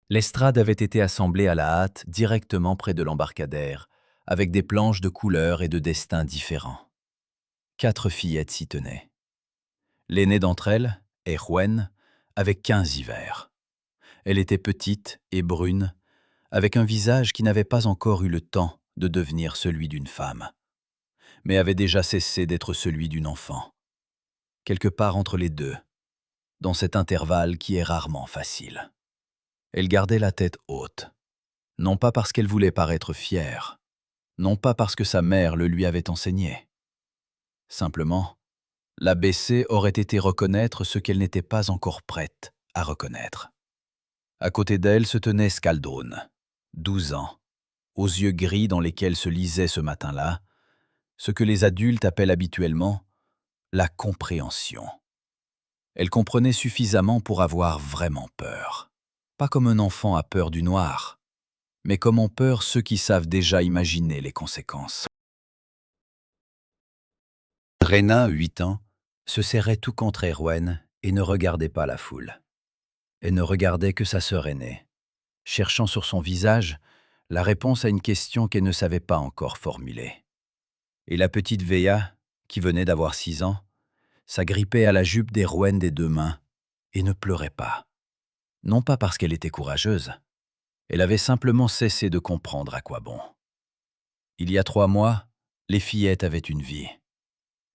L'estrade avait été assemblée à la hâte directement près de l'embarcadère, avec des planches de couleurs et de destins différents. 4 fillettes s'y tenaient. L'aînée d'entre elles, Erwen, avait 15 hivers. Elle était petite et brune, avec un visage qui n'avait pas encore eu le temps de devenir celui d'une femme, mais avait déjà cessé d'être celui d'une enfant, quelque part entre les deux, dans cet intervalle qui est rarement facile. Elle gardait la tête haute, non pas parce qu'elle voulait paraître fière, non pas parce que sa mère le lui avait enseigné. Simplement, la baisser aurait été reconnaître ce qu'elle n'était pas encore prête à reconnaître. À côté d'elle se tenait Skaldrun, 12 ans, aux yeux gris dans lesquels se lisait ce matin-là ce que les adultes appellent habituellement la compréhension. Elle comprenait suffisamment pour avoir vraiment peur. Pas comme un enfant a peur du noir, mais comme ont peur ceux qui savent déjà imaginer les conséquences. Rena, 8 ans, se serrait tout contre Erwen et ne regardait pas la foule. Elle ne regardait que sa sœur aînée, cherchant sur son visage la réponse à une question qu'elle ne savait pas encore formuler. Et la petite Veya, qui venait d'avoir 6 ans, s'agrippait à la jupe d'Erwen des 2 mains et ne pleurait pas. Non pas parce qu'elle était courageuse, elle avait simplement cessé de comprendre à quoi bon. Il y a 3 mois, les fillettes avaient une vie.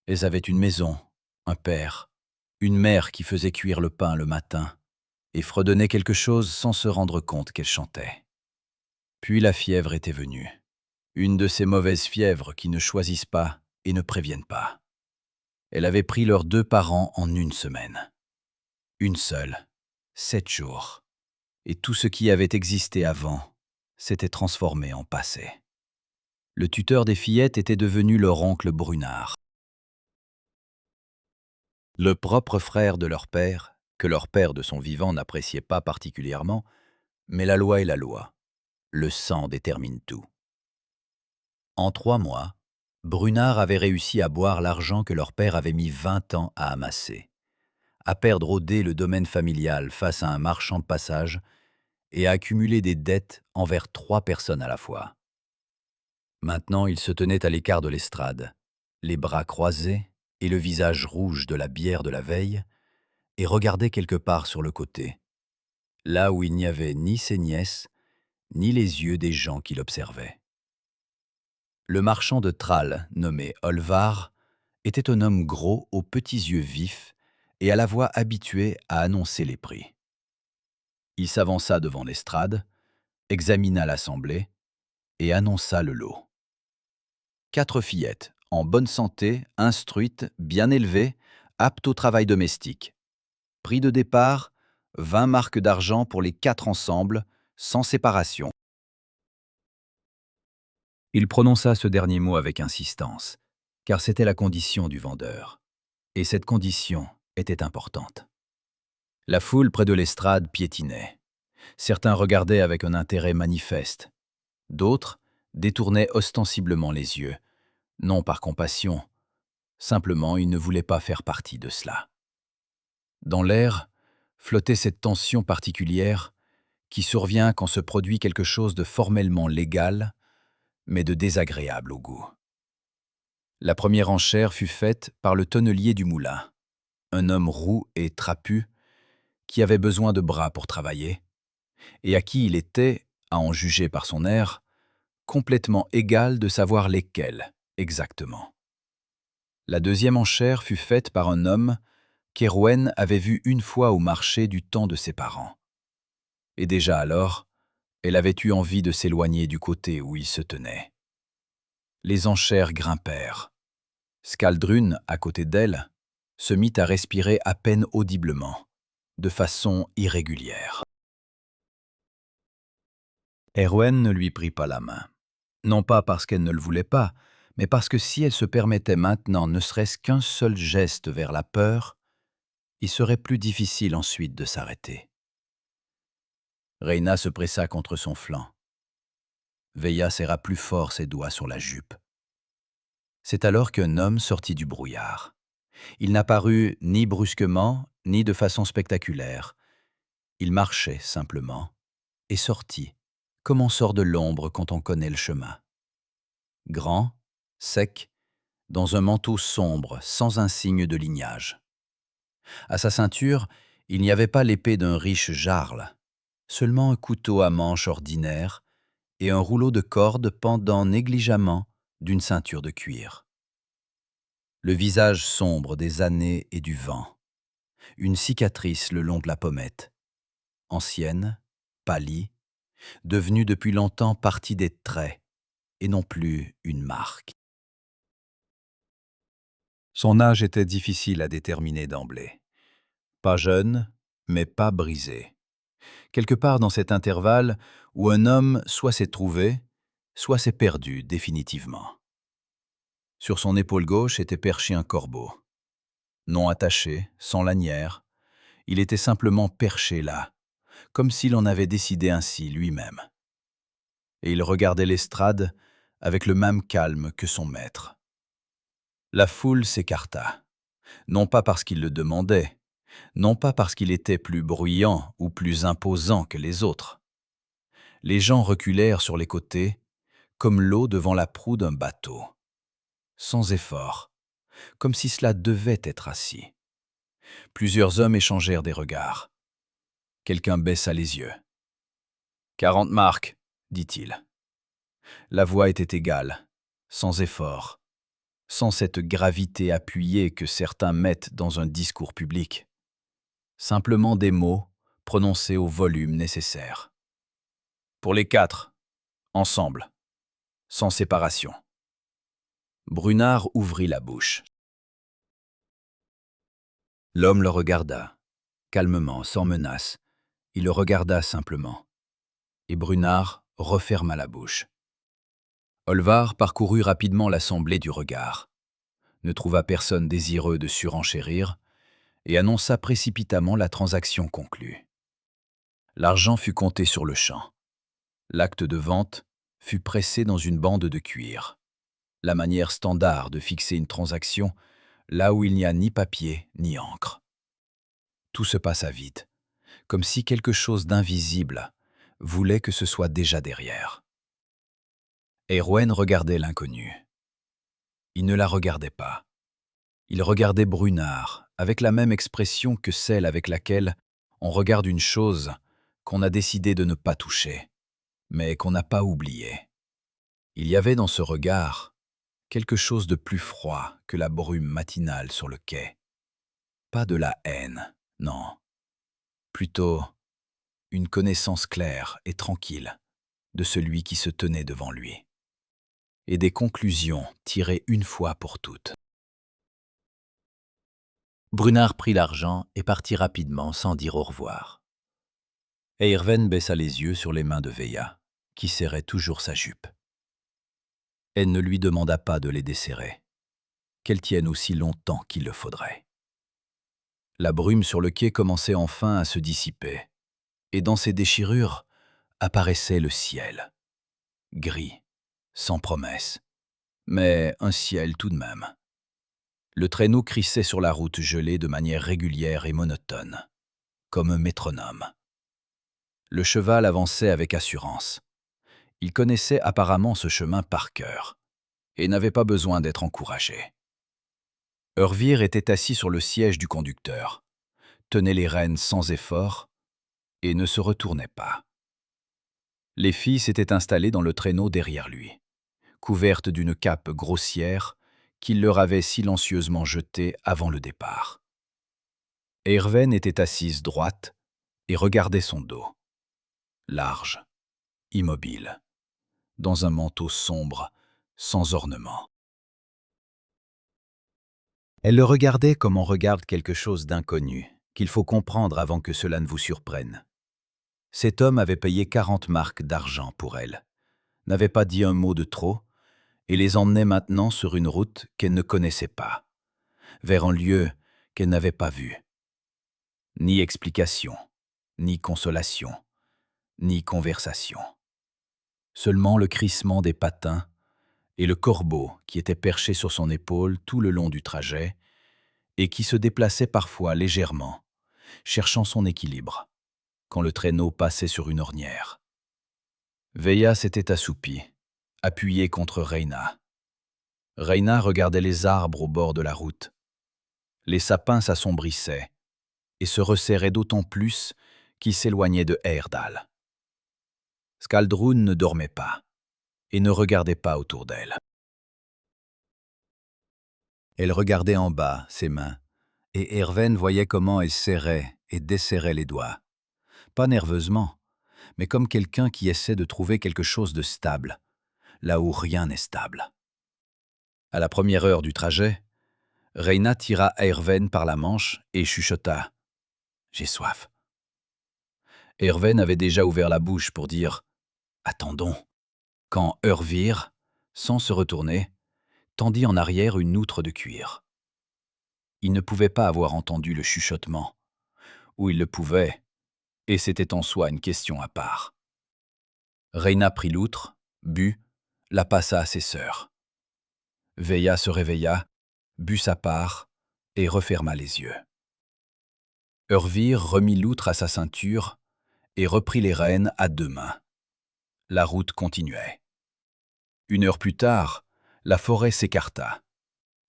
Elles avaient une maison, un père, une mère qui faisait cuire le pain le matin et fredonnait quelque chose sans se rendre compte qu'elle chantait. Puis la fièvre était venue, une de ces mauvaises fièvres qui ne choisissent pas et ne préviennent pas. Elle avait pris leurs 2 parents en une semaine. Une seule, 7 jours. Et tout ce qui avait existé avant s'était transformé en passé. Le tuteur des fillettes était devenu leur oncle Brunard, le propre frère de leur père, que leur père de son vivant n'appréciait pas particulièrement, mais la loi est la loi. Le sang détermine tout. En 3 mois, Brunard avait réussi à boire l'argent que leur père avait mis 20 ans à amasser, à perdre au dé le domaine familial face à un marchand de passage et à accumuler des dettes envers 3 personnes à la fois. Maintenant, il se tenait à l'écart de l'estrade, les bras croisés et le visage rouge de la bière de la veille, et regardait quelque part sur le côté, là où il n'y avait ni ses nièces, ni les yeux des gens qui l'observaient. Le marchand de Thrall, nommé Olvar, était un homme gros aux petits yeux vifs et à la voix habituée à annoncer les prix. Il s'avança devant l'estrade, examina l'assemblée et annonça le lot. 4 fillettes, en bonne santé, instruites, bien élevées, aptes au travail domestique. Prix de départ, 20 marques d'argent pour les 4 ensemble, sans séparation. Il prononça ce dernier mot avec insistance, car c'était la condition du vendeur. Et cette condition était importante. La foule près de l'estrade piétinait. Certains regardaient avec un intérêt manifeste. D'autres détournaient ostensiblement les yeux, non par compassion, simplement ils ne voulaient pas faire partie de cela. Dans l'air flottait cette tension particulière qui survient quand se produit quelque chose de formellement légal, mais de désagréable au goût. La première enchère fut faite par le tonnelier du moulin, un homme roux et trapu qui avait besoin de bras pour travailler, et à qui il était, à en juger par son air, complètement égal de savoir lesquels exactement. La deuxième enchère fut faite par un homme qu'Erwen avait vu une fois au marché du temps de ses parents. Et déjà alors, elle avait eu envie de s'éloigner du côté où il se tenait. Les enchères grimpèrent. Skaldrun, à côté d'elle, se mit à respirer à peine audiblement, de façon irrégulière. Erwen ne lui prit pas la main. Non pas parce qu'elle ne le voulait pas, mais parce que si elle se permettait maintenant ne serait-ce qu'un seul geste vers la peur, il serait plus difficile ensuite de s'arrêter. Reyna se pressa contre son flanc. Veya serra plus fort ses doigts sur la jupe. C'est alors qu'un homme sortit du brouillard. Il n'apparut ni brusquement, ni de façon spectaculaire. Il marchait simplement, et sortit, comme on sort de l'ombre quand on connaît le chemin. Grand, sec, dans un manteau sombre, sans un signe de lignage. À sa ceinture, il n'y avait pas l'épée d'un riche jarl, seulement un couteau à manche ordinaire et un rouleau de corde pendant négligemment d'une ceinture de cuir. Le visage sombre des années et du vent, une cicatrice le long de la pommette, ancienne, pâlie, devenue depuis longtemps partie des traits et non plus une marque. Son âge était difficile à déterminer d'emblée. Pas jeune, mais pas brisé. Quelque part dans cet intervalle où un homme soit s'est trouvé, soit s'est perdu définitivement. Sur son épaule gauche était perché un corbeau. Non attaché, sans lanière, il était simplement perché là, comme s'il en avait décidé ainsi lui-même. Et il regardait l'estrade avec le même calme que son maître. La foule s'écarta, non pas parce qu'il le demandait, non pas parce qu'il était plus bruyant ou plus imposant que les autres. Les gens reculèrent sur les côtés, comme l'eau devant la proue d'un bateau, sans effort, comme si cela devait être assis. Plusieurs hommes échangèrent des regards. Quelqu'un baissa les yeux. « 40 marks, dit-il. La voix était égale, sans effort, sans cette gravité appuyée que certains mettent dans un discours public. Simplement des mots prononcés au volume nécessaire. Pour les 4, ensemble, sans séparation. Brunard ouvrit la bouche. L'homme le regarda, calmement, sans menace. Il le regarda simplement. Et Brunard referma la bouche. Olvar parcourut rapidement l'assemblée du regard, ne trouva personne désireux de surenchérir et annonça précipitamment la transaction conclue. L'argent fut compté sur le champ. L'acte de vente fut pressé dans une bande de cuir. La manière standard de fixer une transaction là où il n'y a ni papier ni encre. Tout se passa vite, comme si quelque chose d'invisible voulait que ce soit déjà derrière. Erouen regardait l'inconnu. Il ne la regardait pas. Il regardait Brunard avec la même expression que celle avec laquelle on regarde une chose qu'on a décidé de ne pas toucher, mais qu'on n'a pas oubliée. Il y avait dans ce regard quelque chose de plus froid que la brume matinale sur le quai. Pas de la haine, non. Plutôt une connaissance claire et tranquille de celui qui se tenait devant lui. Et des conclusions tirées une fois pour toutes. Brunard prit l'argent et partit rapidement sans dire au revoir. Eirven baissa les yeux sur les mains de Veya, qui serrait toujours sa jupe. Elle ne lui demanda pas de les desserrer, qu'elle tienne aussi longtemps qu'il le faudrait. La brume sur le quai commençait enfin à se dissiper, et dans ses déchirures apparaissait le ciel, gris, sans promesse, mais un ciel tout de même. Le traîneau crissait sur la route gelée de manière régulière et monotone, comme un métronome. Le cheval avançait avec assurance. Il connaissait apparemment ce chemin par cœur, et n'avait pas besoin d'être encouragé. Urvir était assis sur le siège du conducteur, tenait les rênes sans effort, et ne se retournait pas. Les filles s'étaient installées dans le traîneau derrière lui, couvertes d'une cape grossière qu'il leur avait silencieusement jetée avant le départ. Eirven était assise droite et regardait son dos, large, immobile, dans un manteau sombre, sans ornement. Elle le regardait comme on regarde quelque chose d'inconnu, qu'il faut comprendre avant que cela ne vous surprenne. Cet homme avait payé 40 marks d'argent pour elle, n'avait pas dit un mot de trop, et les emmenait maintenant sur une route qu'elle ne connaissait pas, vers un lieu qu'elle n'avait pas vu. Ni explication, ni consolation, ni conversation. Seulement le crissement des patins et le corbeau qui était perché sur son épaule tout le long du trajet et qui se déplaçait parfois légèrement, cherchant son équilibre. quand le traîneau passait sur une ornière. Veya s'était assoupie, appuyée contre Reina. Reina regardait les arbres au bord de la route. Les sapins s'assombrissaient et se resserraient d'autant plus qu'ils s'éloignaient de Heyerdahl. Skaldrun ne dormait pas et ne regardait pas autour d'elle. Elle regardait en bas, ses mains, et Erven voyait comment elle serrait et desserrait les doigts. Pas nerveusement, mais comme quelqu'un qui essaie de trouver quelque chose de stable, là où rien n'est stable. À la première heure du trajet, Reina tira Erven par la manche et chuchota « J'ai soif ». Erven avait déjà ouvert la bouche pour dire « Attendons », quand Urvir, sans se retourner, tendit en arrière une outre de cuir. Il ne pouvait pas avoir entendu le chuchotement, ou il le pouvait, et c'était en soi une question à part. Reina prit l'outre, but, la passa à ses sœurs. Veya se réveilla, but sa part et referma les yeux. Urvir remit l'outre à sa ceinture et reprit les rênes à 2 mains. La route continuait. 1 heure plus tard, la forêt s'écarta,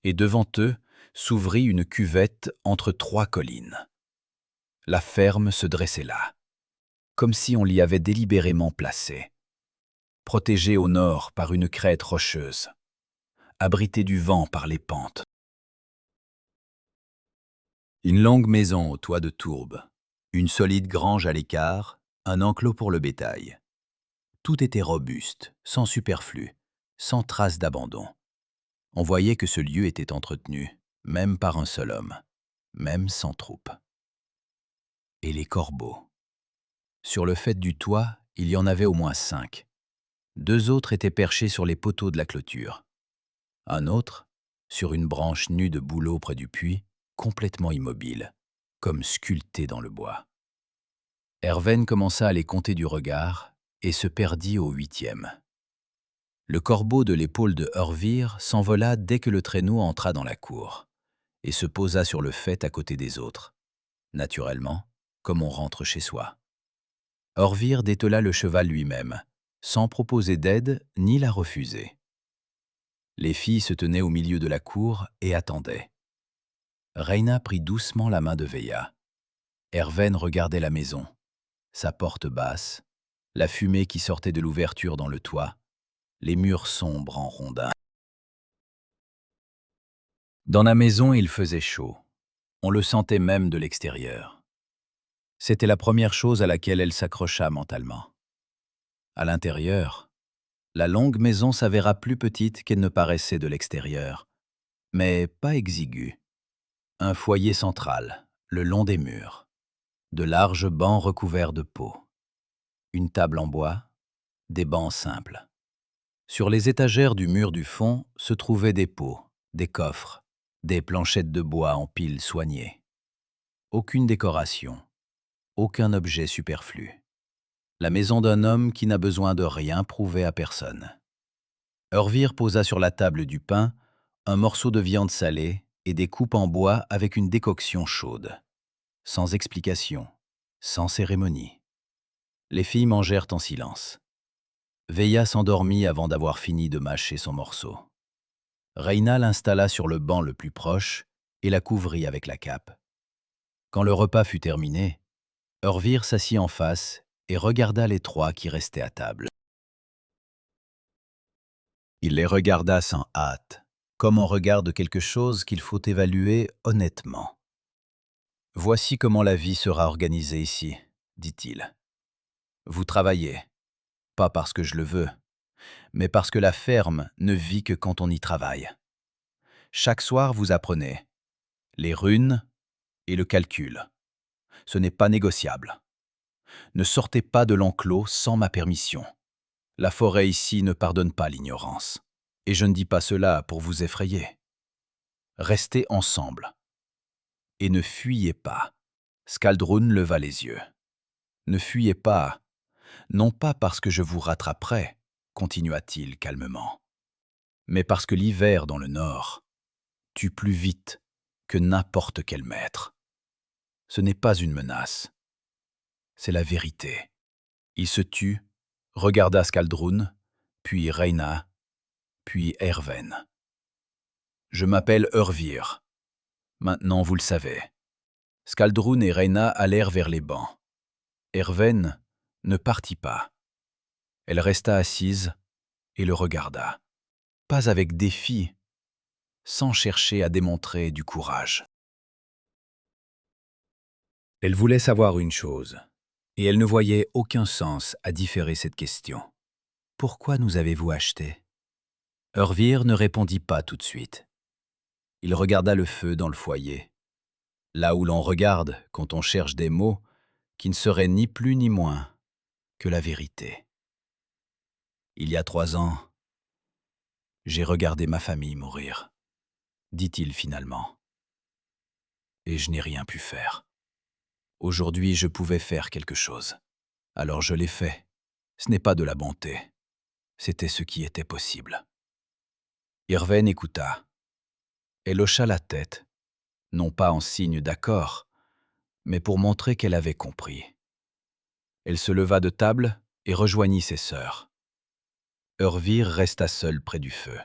et devant eux s'ouvrit une cuvette entre 3 collines. La ferme se dressait là, comme si on l'y avait délibérément placée. Protégée au nord par une crête rocheuse, abritée du vent par les pentes. Une longue maison au toit de tourbe, une solide grange à l'écart, un enclos pour le bétail. Tout était robuste, sans superflu, sans trace d'abandon. On voyait que ce lieu était entretenu, même par un seul homme, même sans troupe. Et les corbeaux. Sur le faîte du toit, il y en avait au moins 5. 2 autres étaient perchés sur les poteaux de la clôture. Un autre, sur une branche nue de bouleau près du puits, complètement immobile, comme sculpté dans le bois. Erven commença à les compter du regard et se perdit au 8e. Le corbeau de l'épaule de Urvir s'envola dès que le traîneau entra dans la cour et se posa sur le faîte à côté des autres, naturellement, comme on rentre chez soi. Urvir détela le cheval lui-même, sans proposer d'aide ni la refuser. Les filles se tenaient au milieu de la cour et attendaient. Reina prit doucement la main de Veya. Erven regardait la maison, sa porte basse, la fumée qui sortait de l'ouverture dans le toit, les murs sombres en rondins. Dans la maison, il faisait chaud. On le sentait même de l'extérieur. C'était la première chose à laquelle elle s'accrocha mentalement. À l'intérieur, la longue maison s'avéra plus petite qu'elle ne paraissait de l'extérieur, mais pas exiguë. Un foyer central, le long des murs. De larges bancs recouverts de peaux. Une table en bois, des bancs simples. Sur les étagères du mur du fond se trouvaient des pots, des coffres, des planchettes de bois en piles soignées. Aucune décoration, aucun objet superflu. La maison d'un homme qui n'a besoin de rien prouver à personne. Urvir posa sur la table du pain, un morceau de viande salée et des coupes en bois avec une décoction chaude. Sans explication, sans cérémonie. Les filles mangèrent en silence. Veya s'endormit avant d'avoir fini de mâcher son morceau. Reina l'installa sur le banc le plus proche et la couvrit avec la cape. Quand le repas fut terminé, Urvir s'assit en face et regarda les 3 qui restaient à table. Il les regarda sans hâte, comme on regarde quelque chose qu'il faut évaluer honnêtement. « Voici comment la vie sera organisée ici, » dit-il. « Vous travaillez, pas parce que je le veux, mais parce que la ferme ne vit que quand on y travaille. Chaque soir, vous apprenez les runes et le calcul. Ce n'est pas négociable. Ne sortez pas de l'enclos sans ma permission. La forêt ici ne pardonne pas l'ignorance. Et je ne dis pas cela pour vous effrayer. Restez ensemble. Et ne fuyez pas. » Skaldrun leva les yeux. « Ne fuyez pas, non pas parce que je vous rattraperai, continua-t-il calmement, mais parce que l'hiver dans le nord tue plus vite que n'importe quel maître. Ce n'est pas une menace. c'est la vérité. Il se tut, regarda Skaldrun, puis Reyna, puis Erven. Je m'appelle Eurvir. Maintenant, vous le savez. Skaldrun et Reyna allèrent vers les bancs. Erven ne partit pas. Elle resta assise et le regarda. Pas avec défi, sans chercher à démontrer du courage. Elle voulait savoir une chose, et elle ne voyait aucun sens à différer cette question. Pourquoi nous avez-vous acheté? Eurvir ne répondit pas tout de suite. Il regarda le feu dans le foyer, là où l'on regarde quand on cherche des mots qui ne seraient ni plus ni moins que la vérité. Il y a 3 ans, j'ai regardé ma famille mourir, dit-il finalement, et je n'ai rien pu faire. Aujourd'hui, je pouvais faire quelque chose. Alors je l'ai fait. Ce n'est pas de la bonté. C'était ce qui était possible. Irven écouta. Elle hocha la tête, non pas en signe d'accord, mais pour montrer qu'elle avait compris. Elle se leva de table et rejoignit ses sœurs. Eurvir resta seul près du feu.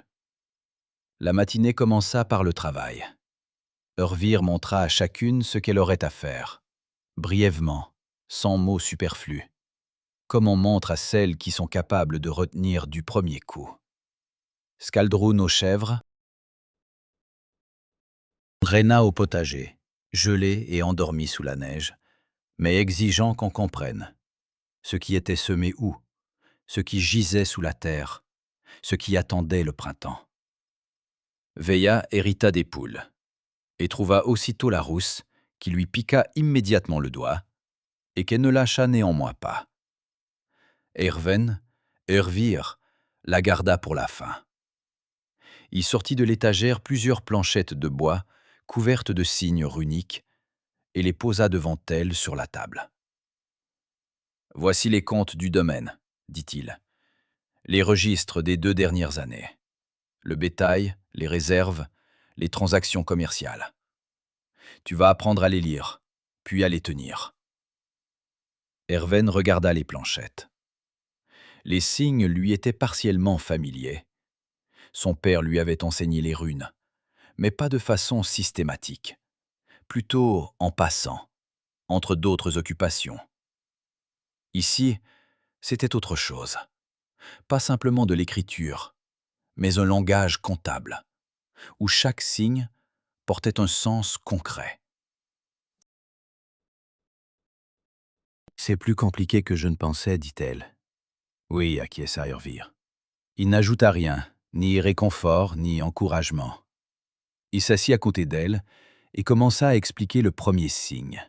La matinée commença par le travail. Eurvir montra à chacune ce qu'elle aurait à faire, brièvement, sans mots superflus, comme on montre à celles qui sont capables de retenir du premier coup. Skaldrun aux chèvres, Reyna au potager, gelé et endormi sous la neige, mais exigeant qu'on comprenne ce qui était semé où, ce qui gisait sous la terre, ce qui attendait le printemps. Veilla hérita des poules et trouva aussitôt la rousse qui lui piqua immédiatement le doigt et qu'elle ne lâcha néanmoins pas. Eurvir, la garda pour la fin. Il sortit de l'étagère plusieurs planchettes de bois couvertes de signes runiques et les posa devant elle sur la table. « Voici les comptes du domaine, dit-il. Les registres des 2 dernières années. Le bétail, les réserves, les transactions commerciales. Tu vas apprendre à les lire, puis à les tenir. » Erven regarda les planchettes. Les signes lui étaient partiellement familiers. Son père lui avait enseigné les runes, mais pas de façon systématique, plutôt en passant, entre d'autres occupations. Ici, c'était autre chose. Pas simplement de l'écriture, mais un langage comptable, où chaque signe portait un sens concret. « C'est plus compliqué que je ne pensais, dit-elle. »« Oui, acquiesça Eurvir. » Il n'ajouta rien, ni réconfort, ni encouragement. Il s'assit à côté d'elle et commença à expliquer le premier signe.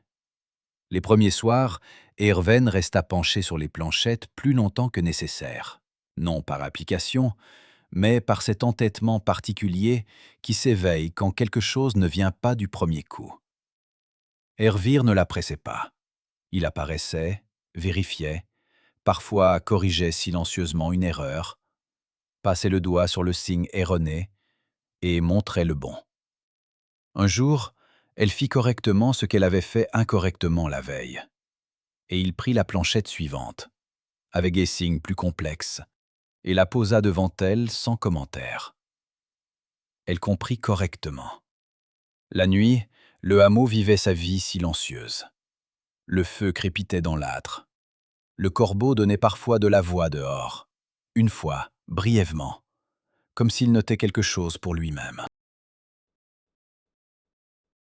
Les premiers soirs, Erven resta penché sur les planchettes plus longtemps que nécessaire, non par application, mais par cet entêtement particulier qui s'éveille quand quelque chose ne vient pas du premier coup. Eurvir ne la pressait pas. Il apparaissait, vérifiait, parfois corrigeait silencieusement une erreur, passait le doigt sur le signe erroné et montrait le bon. Un jour, elle fit correctement ce qu'elle avait fait incorrectement la veille, et il prit la planchette suivante, avec des signes plus complexes, et la posa devant elle sans commentaire. Elle comprit correctement. La nuit, le hameau vivait sa vie silencieuse. Le feu crépitait dans l'âtre. Le corbeau donnait parfois de la voix dehors, une fois, brièvement, comme s'il notait quelque chose pour lui-même.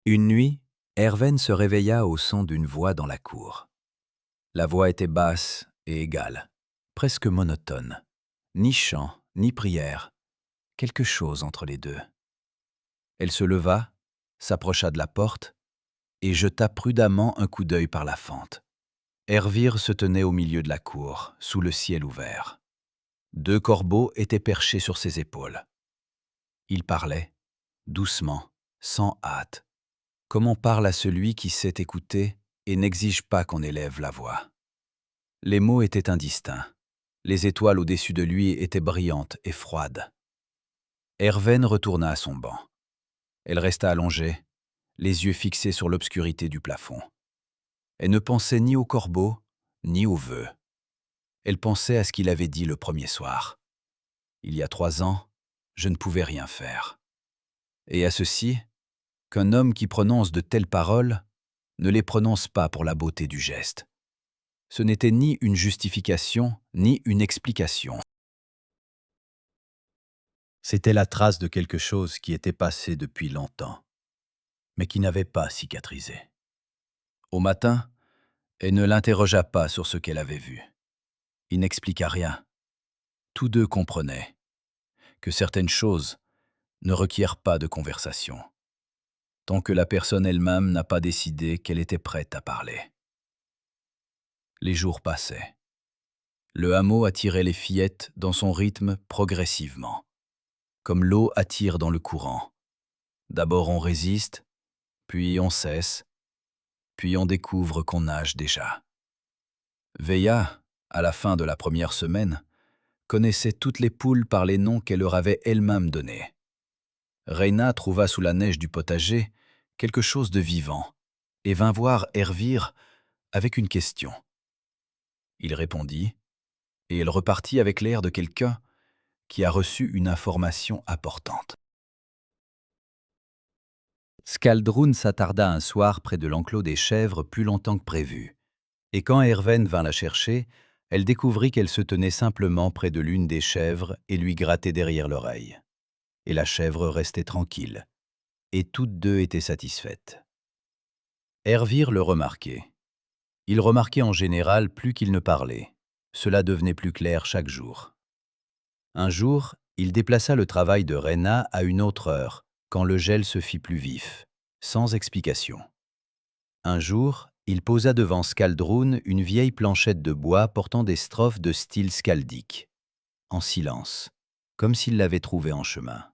Une nuit, Erven se réveilla au son d'une voix dans la cour. La voix était basse et égale, presque monotone. Ni chant, ni prière, quelque chose entre les deux. Elle se leva, s'approcha de la porte et jeta prudemment un coup d'œil par la fente. Ervir se tenait au milieu de la cour, sous le ciel ouvert. 2 corbeaux étaient perchés sur ses épaules. Il parlait, doucement, sans hâte, comme on parle à celui qui sait écouter et n'exige pas qu'on élève la voix. Les mots étaient indistincts. Les étoiles au-dessus de lui étaient brillantes et froides. Erven retourna à son banc. Elle resta allongée, les yeux fixés sur l'obscurité du plafond. Elle ne pensait ni au corbeau, ni aux vœux. Elle pensait à ce qu'il avait dit le premier soir. Il y a 3 ans, je ne pouvais rien faire. Et à ceci, qu'un homme qui prononce de telles paroles ne les prononce pas pour la beauté du geste. Ce n'était ni une justification, ni une explication. C'était la trace de quelque chose qui était passé depuis longtemps, mais qui n'avait pas cicatrisé. Au matin, elle ne l'interrogea pas sur ce qu'elle avait vu. Il n'expliqua rien. Tous deux comprenaient que certaines choses ne requièrent pas de conversation, tant que la personne elle-même n'a pas décidé qu'elle était prête à parler. Les jours passaient. Le hameau attirait les fillettes dans son rythme progressivement, comme l'eau attire dans le courant. D'abord on résiste, puis on cesse, puis on découvre qu'on nage déjà. Veilla, à la fin de la première semaine, connaissait toutes les poules par les noms qu'elle leur avait elle-même donnés. Reina trouva sous la neige du potager quelque chose de vivant et vint voir Hervir avec une question. Il répondit, et elle repartit avec l'air de quelqu'un qui a reçu une information importante. Skaldrun s'attarda un soir près de l'enclos des chèvres plus longtemps que prévu, et quand Herven vint la chercher, elle découvrit qu'elle se tenait simplement près de l'une des chèvres et lui grattait derrière l'oreille. Et la chèvre restait tranquille, et toutes deux étaient satisfaites. Hervir le remarquait. Il remarquait en général plus qu'il ne parlait. Cela devenait plus clair chaque jour. Un jour, il déplaça le travail de Rena à une autre heure, quand le gel se fit plus vif, sans explication. Un jour, il posa devant Skaldrun une vieille planchette de bois portant des strophes de style skaldique, en silence, comme s'il l'avait trouvée en chemin.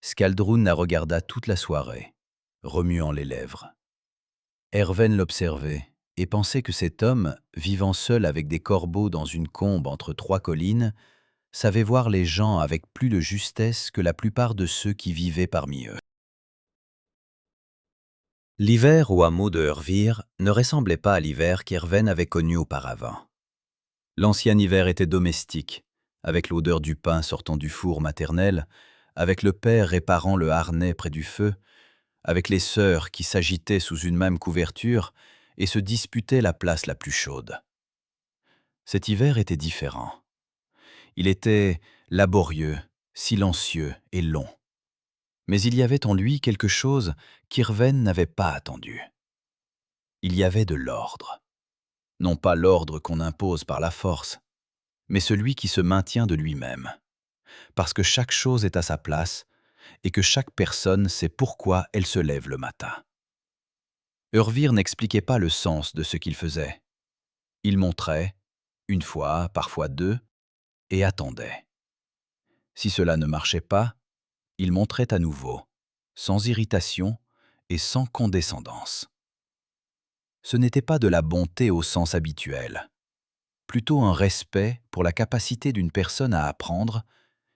Skaldrun la regarda toute la soirée, remuant les lèvres. Herven l'observait et pensait que cet homme, vivant seul avec des corbeaux dans une combe entre 3 collines, savait voir les gens avec plus de justesse que la plupart de ceux qui vivaient parmi eux. L'hiver au hameau de Hervir ne ressemblait pas à l'hiver qu'Herven avait connu auparavant. L'ancien hiver était domestique, avec l'odeur du pain sortant du four maternel, avec le père réparant le harnais près du feu, avec les sœurs qui s'agitaient sous une même couverture et se disputaient la place la plus chaude. Cet hiver était différent. Il était laborieux, silencieux et long. Mais il y avait en lui quelque chose qu'Herven n'avait pas attendu. Il y avait de l'ordre. Non pas l'ordre qu'on impose par la force, mais celui qui se maintient de lui-même. Parce que chaque chose est à sa place et que chaque personne sait pourquoi elle se lève le matin. Hervir n'expliquait pas le sens de ce qu'il faisait. Il montrait, une fois, parfois deux, et attendait. Si cela ne marchait pas, il montrait à nouveau, sans irritation et sans condescendance. Ce n'était pas de la bonté au sens habituel, plutôt un respect pour la capacité d'une personne à apprendre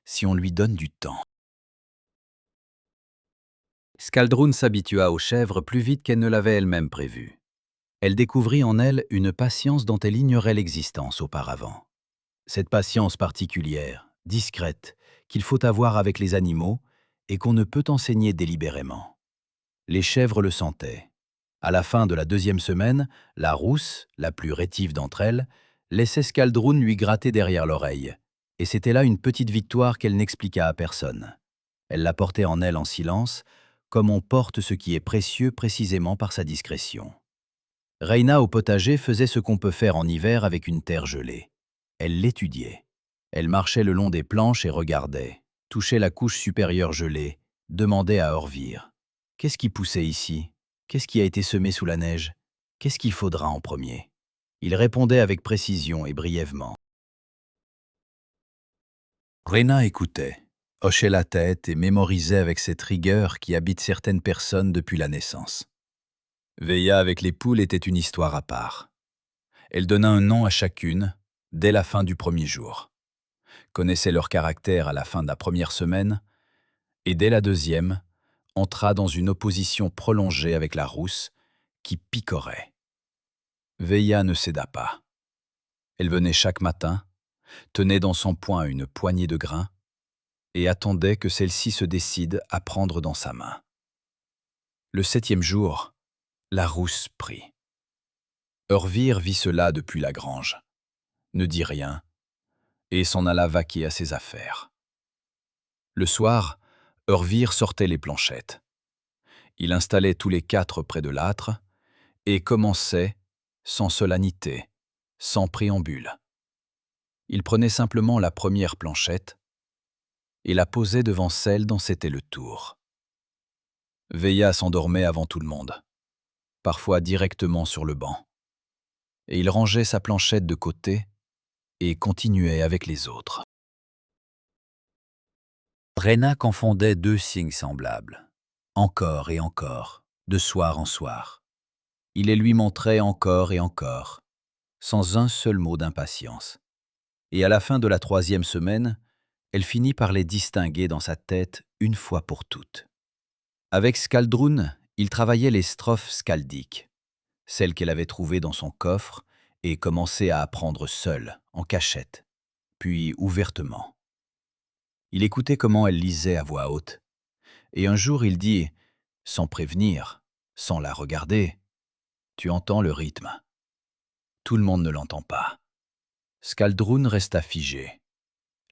si on lui donne du temps. Skaldrun s'habitua aux chèvres plus vite qu'elle ne l'avait elle-même prévu. Elle découvrit en elles une patience dont elle ignorait l'existence auparavant. Cette patience particulière, discrète, qu'il faut avoir avec les animaux et qu'on ne peut enseigner délibérément. Les chèvres le sentaient. À la fin de la 2e semaine, la rousse, la plus rétive d'entre elles, laissait Skaldrun lui gratter derrière l'oreille. Et c'était là une petite victoire qu'elle n'expliqua à personne. Elle la portait en elle en silence, comme on porte ce qui est précieux précisément par sa discrétion. Reina au potager faisait ce qu'on peut faire en hiver avec une terre gelée. Elle l'étudiait. Elle marchait le long des planches et regardait, touchait la couche supérieure gelée, demandait à Hervir. Qu'est-ce qui poussait ici? Qu'est-ce qui a été semé sous la neige? Qu'est-ce qu'il faudra en premier? Il répondait avec précision et brièvement. Reina écoutait, hochait la tête et mémorisait avec cette rigueur qui habite certaines personnes depuis la naissance. Veilla avec les poules était une histoire à part. Elle donna un nom à chacune dès la fin du premier jour, connaissait leur caractère à la fin de la première semaine, et dès la 2e, entra dans une opposition prolongée avec la rousse qui picorait. Veilla ne céda pas. Elle venait chaque matin, tenait dans son poing une poignée de grains et attendait que celle-ci se décide à prendre dans sa main. Le 7e jour, la rousse prit. Eurvir vit cela depuis la grange, ne dit rien et s'en alla vaquer à ses affaires. Le soir, Eurvir sortait les planchettes. Il installait tous les 4 près de l'âtre et commençait, sans solennité, sans préambule. Il prenait simplement la première planchette et la posait devant celle dont c'était le tour. Veilla s'endormait avant tout le monde, parfois directement sur le banc, et il rangeait sa planchette de côté et continuait avec les autres. Brenna confondait 2 signes semblables, encore et encore, de soir en soir. Il les lui montrait encore et encore, sans un seul mot d'impatience. Et à la fin de la 3e semaine, elle finit par les distinguer dans sa tête une fois pour toutes. Avec Skaldrun, il travaillait les strophes skaldiques, celles qu'elle avait trouvées dans son coffre et commençait à apprendre seule, en cachette, puis ouvertement. Il écoutait comment elle lisait à voix haute, et un jour il dit, sans prévenir, sans la regarder, « Tu entends le rythme ?» Tout le monde ne l'entend pas. Skaldrun resta figé,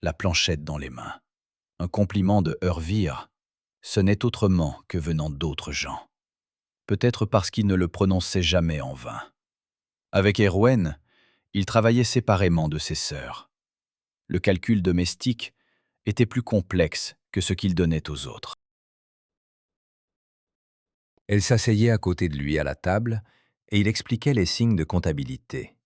la planchette dans les mains. Un compliment de Eurvir sonnait autrement que venant d'autres gens. Peut-être parce qu'il ne le prononçait jamais en vain. Avec Eärwen, il travaillait séparément de ses sœurs. Le calcul domestique était plus complexe que ce qu'il donnait aux autres. Elle s'asseyait à côté de lui à la table et il expliquait les signes de comptabilité.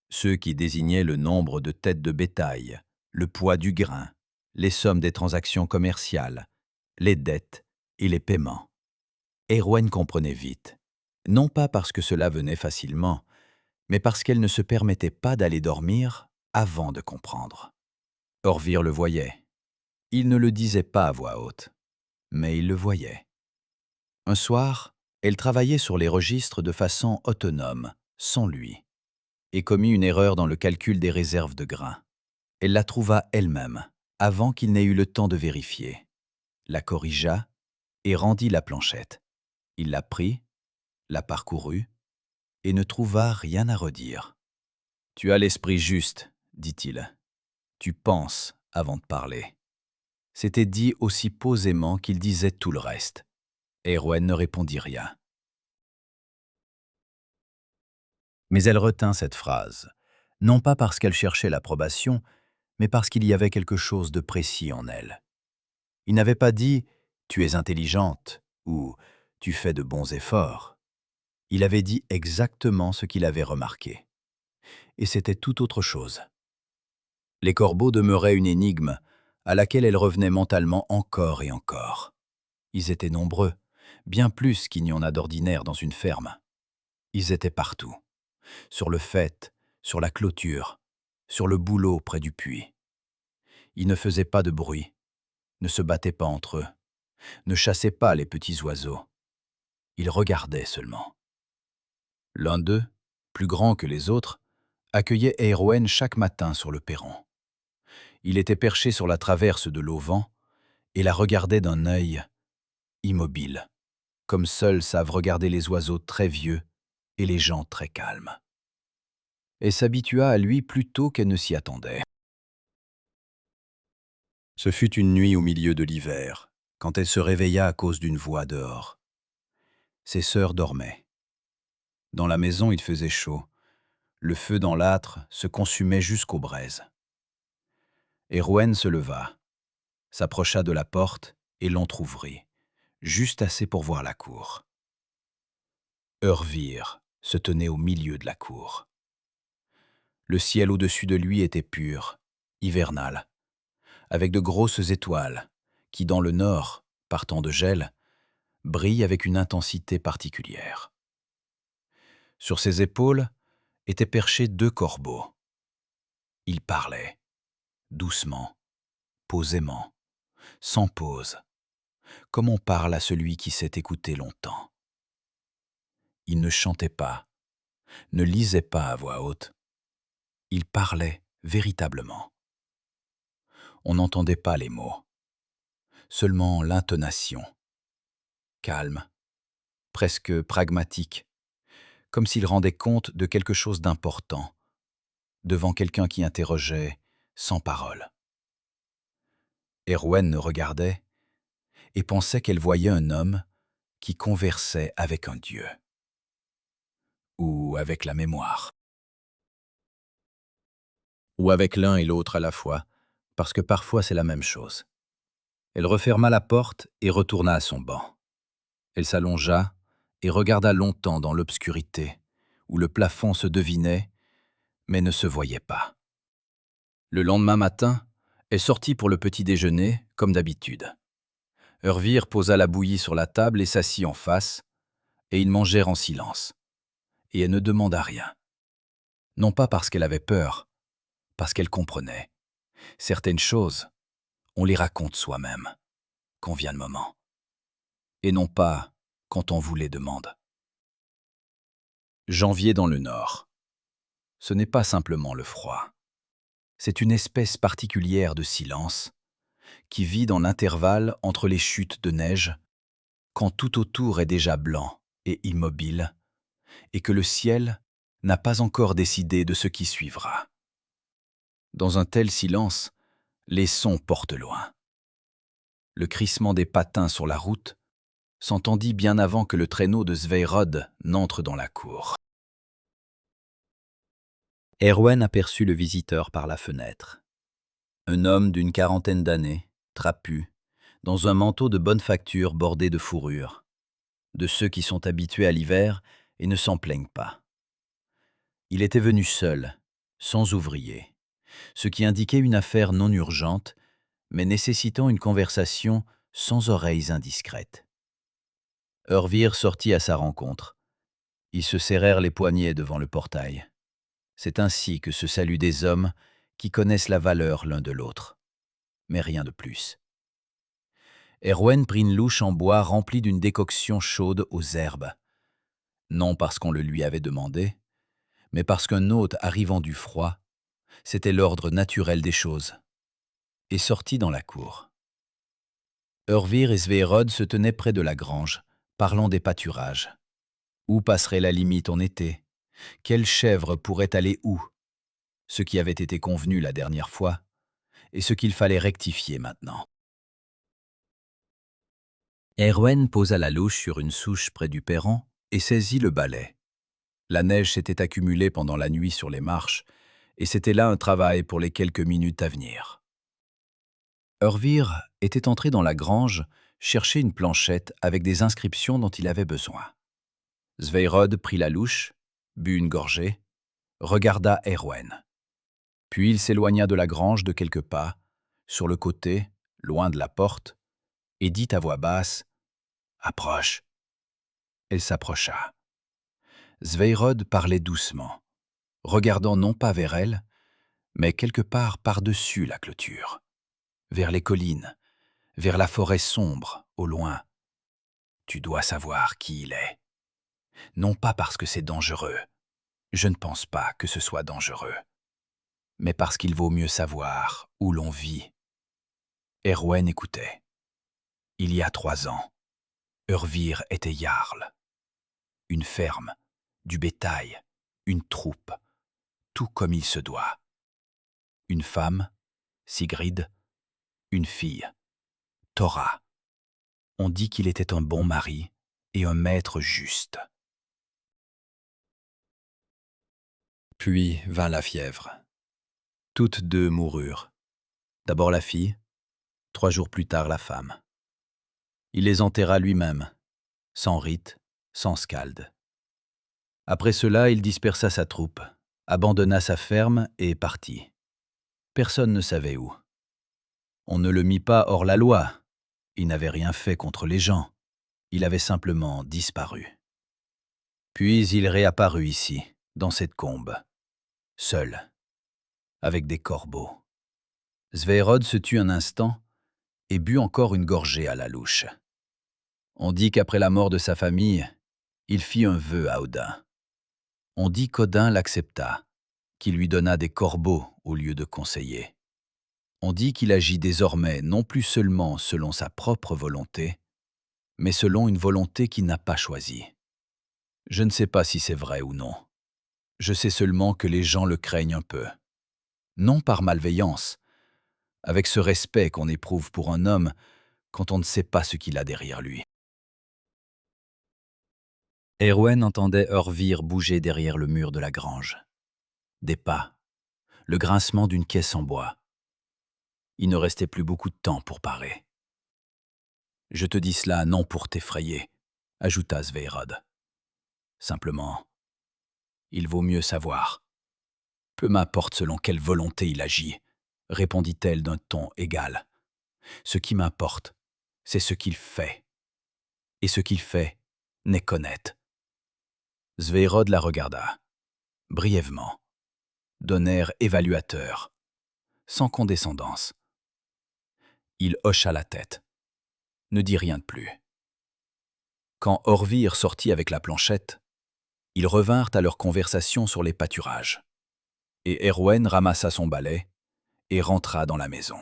Ceux qui désignaient le nombre de têtes de bétail, le poids du grain, les sommes des transactions commerciales, les dettes et les paiements. Eärwen comprenait vite, non pas parce que cela venait facilement, mais parce qu'elle ne se permettait pas d'aller dormir avant de comprendre. Eurvir le voyait. Il ne le disait pas à voix haute, mais il le voyait. Un soir, elle travaillait sur les registres de façon autonome, sans lui, et commit une erreur dans le calcul des réserves de grains. Elle la trouva elle-même, avant qu'il n'ait eu le temps de vérifier, la corrigea et rendit la planchette. Il la prit, la parcourut, et ne trouva rien à redire. « Tu as l'esprit juste, dit-il. Tu penses avant de parler. » C'était dit aussi posément qu'il disait tout le reste. Eärwen ne répondit rien. Mais elle retint cette phrase, non pas parce qu'elle cherchait l'approbation, mais parce qu'il y avait quelque chose de précis en elle. Il n'avait pas dit « tu es intelligente » ou « tu fais de bons efforts ». Il avait dit exactement ce qu'il avait remarqué. Et c'était tout autre chose. Les corbeaux demeuraient une énigme à laquelle elle revenait mentalement encore et encore. Ils étaient nombreux, bien plus qu'il n'y en a d'ordinaire dans une ferme. Ils étaient partout, sur le faîte, sur la clôture, sur le bouleau près du puits. Ils ne faisaient pas de bruit, ne se battaient pas entre eux, ne chassaient pas les petits oiseaux. Ils regardaient seulement. L'un d'eux, plus grand que les autres, accueillait Eärwen chaque matin sur le perron. Il était perché sur la traverse de l'auvent et la regardait d'un œil immobile, comme seuls savent regarder les oiseaux très vieux et les gens très calmes. Elle s'habitua à lui plus tôt qu'elle ne s'y attendait. Ce fut une nuit au milieu de l'hiver, quand elle se réveilla à cause d'une voix dehors. Ses sœurs dormaient. Dans la maison, il faisait chaud. Le feu dans l'âtre se consumait jusqu'aux braises. Eärwen se leva, s'approcha de la porte et l'entr'ouvrit, juste assez pour voir la cour. Eurvir se tenait au milieu de la cour. Le ciel au-dessus de lui était pur, hivernal, avec de grosses étoiles qui, dans le nord, partant de gel, brillent avec une intensité particulière. Sur ses épaules étaient perchés 2 corbeaux. Ils parlaient, doucement, posément, sans pause, comme on parle à celui qui s'est écouté longtemps. Ils ne chantaient pas, ne lisaient pas à voix haute. Il parlait véritablement. On n'entendait pas les mots, seulement l'intonation, calme, presque pragmatique, comme s'il rendait compte de quelque chose d'important, devant quelqu'un qui interrogeait sans parole. Erwen regardait et pensait qu'elle voyait un homme qui conversait avec un dieu, ou avec la mémoire, ou avec l'un et l'autre à la fois, parce que parfois c'est la même chose. Elle referma la porte et retourna à son banc. Elle s'allongea et regarda longtemps dans l'obscurité, où le plafond se devinait, mais ne se voyait pas. Le lendemain matin, elle sortit pour le petit déjeuner, comme d'habitude. Urvir posa la bouillie sur la table et s'assit en face, et ils mangèrent en silence. Et elle ne demanda rien. Non pas parce qu'elle avait peur, parce qu'elle comprenait. Certaines choses, on les raconte soi-même, quand vient le moment. Et non pas quand on vous les demande. Janvier dans le Nord. Ce n'est pas simplement le froid. C'est une espèce particulière de silence qui vit dans l'intervalle entre les chutes de neige, quand tout autour est déjà blanc et immobile, et que le ciel n'a pas encore décidé de ce qui suivra. Dans un tel silence, les sons portent loin. Le crissement des patins sur la route s'entendit bien avant que le traîneau de Sveirod n'entre dans la cour. Erwen aperçut le visiteur par la fenêtre. Un homme d'une quarantaine d'années, trapu, dans un manteau de bonne facture bordé de fourrure, de ceux qui sont habitués à l'hiver et ne s'en plaignent pas. Il était venu seul, sans ouvrier, ce qui indiquait une affaire non urgente, mais nécessitant une conversation sans oreilles indiscrètes. Urvir sortit à sa rencontre. Ils se serrèrent les poignets devant le portail. C'est ainsi que se saluent des hommes qui connaissent la valeur l'un de l'autre, mais rien de plus. Erwen prit une louche en bois remplie d'une décoction chaude aux herbes, non parce qu'on le lui avait demandé, mais parce qu'un hôte arrivant du froid, c'était l'ordre naturel des choses, et sortit dans la cour. Urvir et Sveirod se tenaient près de la grange, parlant des pâturages. Où passerait la limite en été? Quelle chèvre pourrait aller où? Ce qui avait été convenu la dernière fois, et ce qu'il fallait rectifier maintenant. Erwen posa la louche sur une souche près du perron et saisit le balai. La neige s'était accumulée pendant la nuit sur les marches, et c'était là un travail pour les quelques minutes à venir. Urvir était entré dans la grange chercher une planchette avec des inscriptions dont il avait besoin. Sveirod prit la louche, but une gorgée, regarda Erwen. Puis il s'éloigna de la grange de quelques pas, sur le côté, loin de la porte, et dit à voix basse « Approche ». Elle s'approcha. Sveirod parlait doucement, regardant non pas vers elle, mais quelque part par-dessus la clôture, vers les collines, vers la forêt sombre, au loin. Tu dois savoir qui il est. Non pas parce que c'est dangereux, je ne pense pas que ce soit dangereux, mais parce qu'il vaut mieux savoir où l'on vit. Erwen écoutait. Il y a 3 ans, Urvir était jarl. Une ferme, du bétail, une troupe, tout comme il se doit. Une femme, Sigrid, une fille, Thora. On dit qu'il était un bon mari et un maître juste. Puis vint la fièvre. Toutes deux moururent. D'abord la fille, 3 jours plus tard la femme. Il les enterra lui-même, sans rite, sans scalde. Après cela, il dispersa sa troupe, abandonna sa ferme et partit. Personne ne savait où. On ne le mit pas hors la loi. Il n'avait rien fait contre les gens. Il avait simplement disparu. Puis il réapparut ici, dans cette combe, seul, avec des corbeaux. Sveirod se tut un instant et but encore une gorgée à la louche. On dit qu'après la mort de sa famille, il fit un vœu à Odin. On dit qu'Odin l'accepta, qui lui donna des corbeaux au lieu de conseillers. On dit qu'il agit désormais non plus seulement selon sa propre volonté, mais selon une volonté qu'il n'a pas choisie. Je ne sais pas si c'est vrai ou non. Je sais seulement que les gens le craignent un peu. Non par malveillance, avec ce respect qu'on éprouve pour un homme quand on ne sait pas ce qu'il a derrière lui. Erwen entendait Orvir bouger derrière le mur de la grange. Des pas, le grincement d'une caisse en bois. Il ne restait plus beaucoup de temps pour parer. « Je te dis cela non pour t'effrayer », ajouta Sveirod. « Simplement, il vaut mieux savoir. » « Peu m'importe selon quelle volonté il agit, » répondit-elle d'un ton égal. « Ce qui m'importe, c'est ce qu'il fait. Et ce qu'il fait n'est qu'honnête. » Sveirod la regarda, brièvement, d'un air évaluateur, sans condescendance. Il hocha la tête, ne dit rien de plus. Quand Orvir sortit avec la planchette, ils revinrent à leur conversation sur les pâturages. Et Erwen ramassa son balai et rentra dans la maison.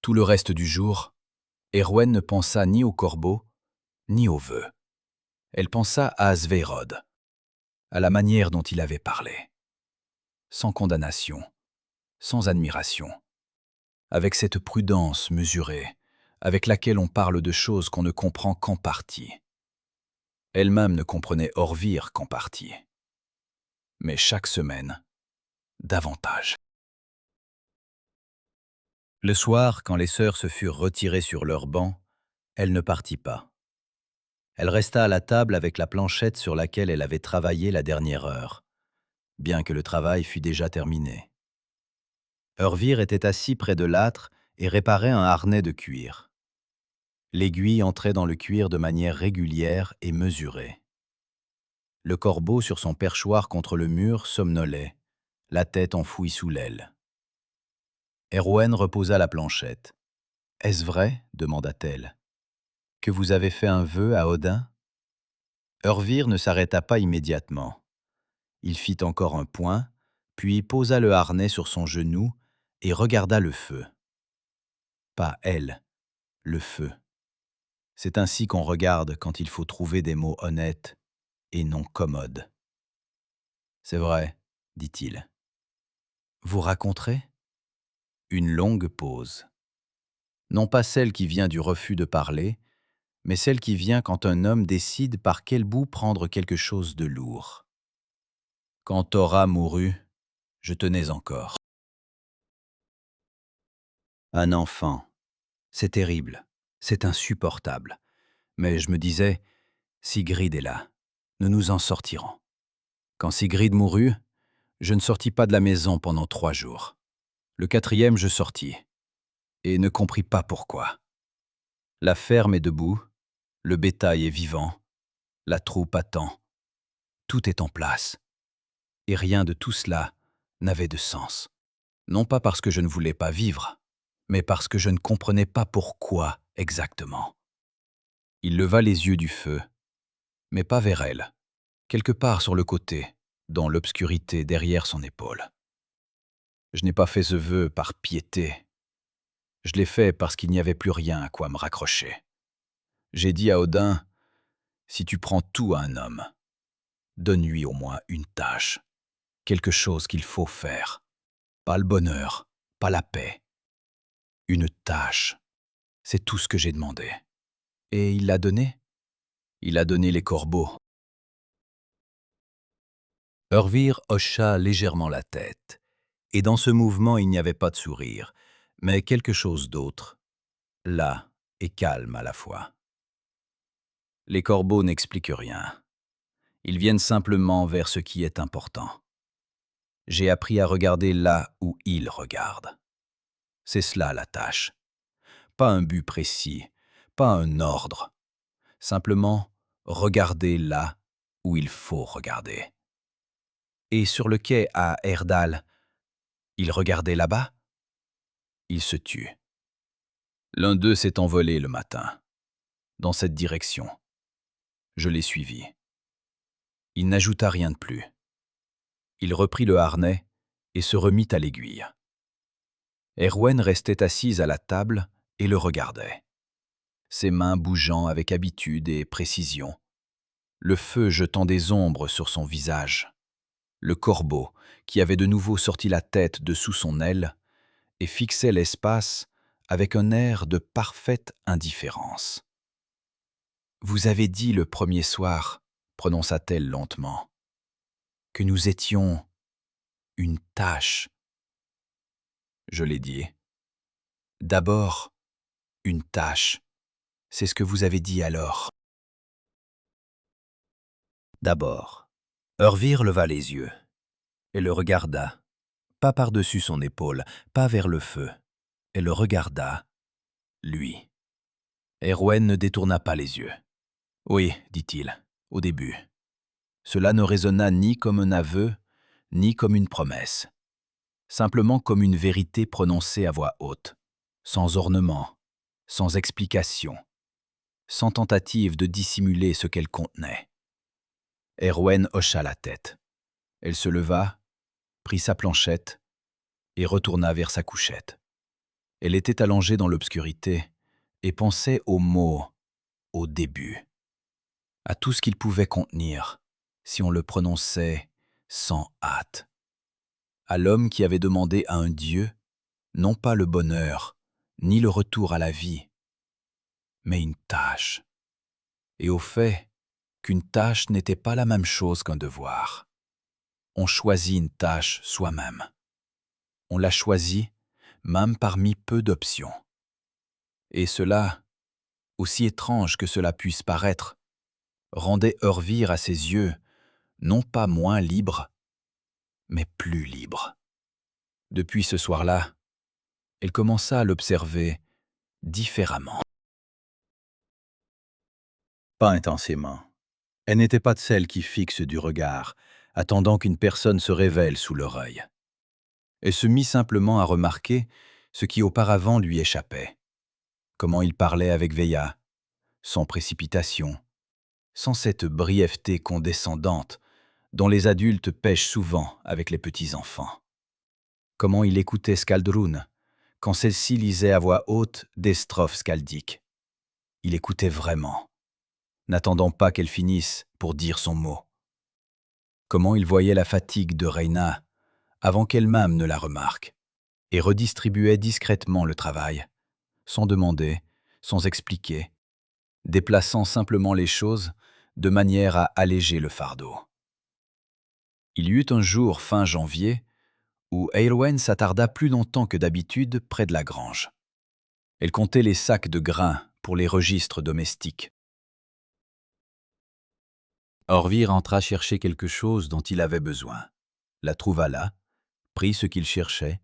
Tout le reste du jour, Erwen ne pensa ni au corbeau, ni aux vœux. Elle pensa à Sveirod, à la manière dont il avait parlé. Sans condamnation, sans admiration, avec cette prudence mesurée, avec laquelle on parle de choses qu'on ne comprend qu'en partie. Elle-même ne comprenait Orvir qu'en partie. Mais chaque semaine, davantage. Le soir, quand les sœurs se furent retirées sur leur banc, elle ne partit pas. Elle resta à la table avec la planchette sur laquelle elle avait travaillé la dernière heure, bien que le travail fût déjà terminé. Orvir était assis près de l'âtre et réparait un harnais de cuir. L'aiguille entrait dans le cuir de manière régulière et mesurée. Le corbeau sur son perchoir contre le mur somnolait, la tête enfouie sous l'aile. Erwen reposa la planchette. « Est-ce vrai, demanda-t-elle, que vous avez fait un vœu à Odin ?» Orvir ne s'arrêta pas immédiatement. Il fit encore un point, puis posa le harnais sur son genou et regarda le feu. Pas elle, le feu. C'est ainsi qu'on regarde quand il faut trouver des mots honnêtes et non commodes. « C'est vrai, dit-il. Vous raconterez ?» Une longue pause. Non pas celle qui vient du refus de parler, mais celle qui vient quand un homme décide par quel bout prendre quelque chose de lourd. Quand Thora mourut, je tenais encore. Un enfant. C'est terrible, c'est insupportable. Mais je me disais, Sigrid est là, nous nous en sortirons. Quand Sigrid mourut, je ne sortis pas de la maison pendant 3 jours. Le 4e, je sortis, et ne compris pas pourquoi. La ferme est debout, le bétail est vivant, la troupe attend, tout est en place. Et rien de tout cela n'avait de sens. Non pas parce que je ne voulais pas vivre, mais parce que je ne comprenais pas pourquoi exactement. Il leva les yeux du feu, mais pas vers elle, quelque part sur le côté, dans l'obscurité derrière son épaule. Je n'ai pas fait ce vœu par piété. Je l'ai fait parce qu'il n'y avait plus rien à quoi me raccrocher. J'ai dit à Odin, si tu prends tout à un homme, donne-lui au moins une tâche, quelque chose qu'il faut faire. Pas le bonheur, pas la paix. Une tâche, c'est tout ce que j'ai demandé. Et il l'a donné. Il a donné les corbeaux. Orvir hocha légèrement la tête, et dans ce mouvement il n'y avait pas de sourire, mais quelque chose d'autre, là et calme à la fois. Les corbeaux n'expliquent rien. Ils viennent simplement vers ce qui est important. J'ai appris à regarder là où ils regardent. C'est cela la tâche. Pas un but précis, pas un ordre. Simplement regarder là où il faut regarder. Et sur le quai à Herdal, il regardait là-bas. Il se tut. L'un d'eux s'est envolé le matin, dans cette direction. Je l'ai suivi. Il n'ajouta rien de plus. Il reprit le harnais et se remit à l'aiguille. Erwen restait assise à la table et le regardait, ses mains bougeant avec habitude et précision, le feu jetant des ombres sur son visage, le corbeau qui avait de nouveau sorti la tête de sous son aile et fixait l'espace avec un air de parfaite indifférence. « Vous avez dit le premier soir, prononça-t-elle lentement, que nous étions une tâche. Je l'ai dit. D'abord, une tâche. C'est ce que vous avez dit alors. D'abord. Urvir leva les yeux et le regarda, pas par-dessus son épaule, pas vers le feu. Elle le regarda, lui. Erwen ne détourna pas les yeux. Oui, dit-il, au début. Cela ne résonna ni comme un aveu, ni comme une promesse. Simplement comme une vérité prononcée à voix haute, sans ornement, sans explication, sans tentative de dissimuler ce qu'elle contenait. Erwen hocha la tête. Elle se leva, prit sa planchette et retourna vers sa couchette. Elle était allongée dans l'obscurité et pensait aux mots, au début, à tout ce qu'il pouvait contenir si on le prononçait sans hâte. À l'homme qui avait demandé à un Dieu, non pas le bonheur, ni le retour à la vie, mais une tâche. Et au fait qu'une tâche n'était pas la même chose qu'un devoir. On choisit une tâche soi-même. On la choisit même parmi peu d'options. Et cela, aussi étrange que cela puisse paraître, rendait Urvir à ses yeux non pas moins libre, mais plus libre. Depuis ce soir-là, elle commença à l'observer différemment. Pas intensément. Elle n'était pas de celles qui fixent du regard, attendant qu'une personne se révèle sous leur œil. Elle se mit simplement à remarquer ce qui auparavant lui échappait. Comment il parlait avec Veya, sans précipitation, sans cette brièveté condescendante dont les adultes pêchent souvent avec les petits-enfants. Comment il écoutait Skaldrun quand celle-ci lisait à voix haute des strophes skaldiques. Il écoutait vraiment, n'attendant pas qu'elle finisse pour dire son mot. Comment il voyait la fatigue de Reyna avant qu'elle-même ne la remarque, et redistribuait discrètement le travail, sans demander, sans expliquer, déplaçant simplement les choses de manière à alléger le fardeau. Il y eut un jour fin janvier où Eowyn s'attarda plus longtemps que d'habitude près de la grange. Elle comptait les sacs de grains pour les registres domestiques. Urvir entra chercher quelque chose dont il avait besoin, la trouva là, prit ce qu'il cherchait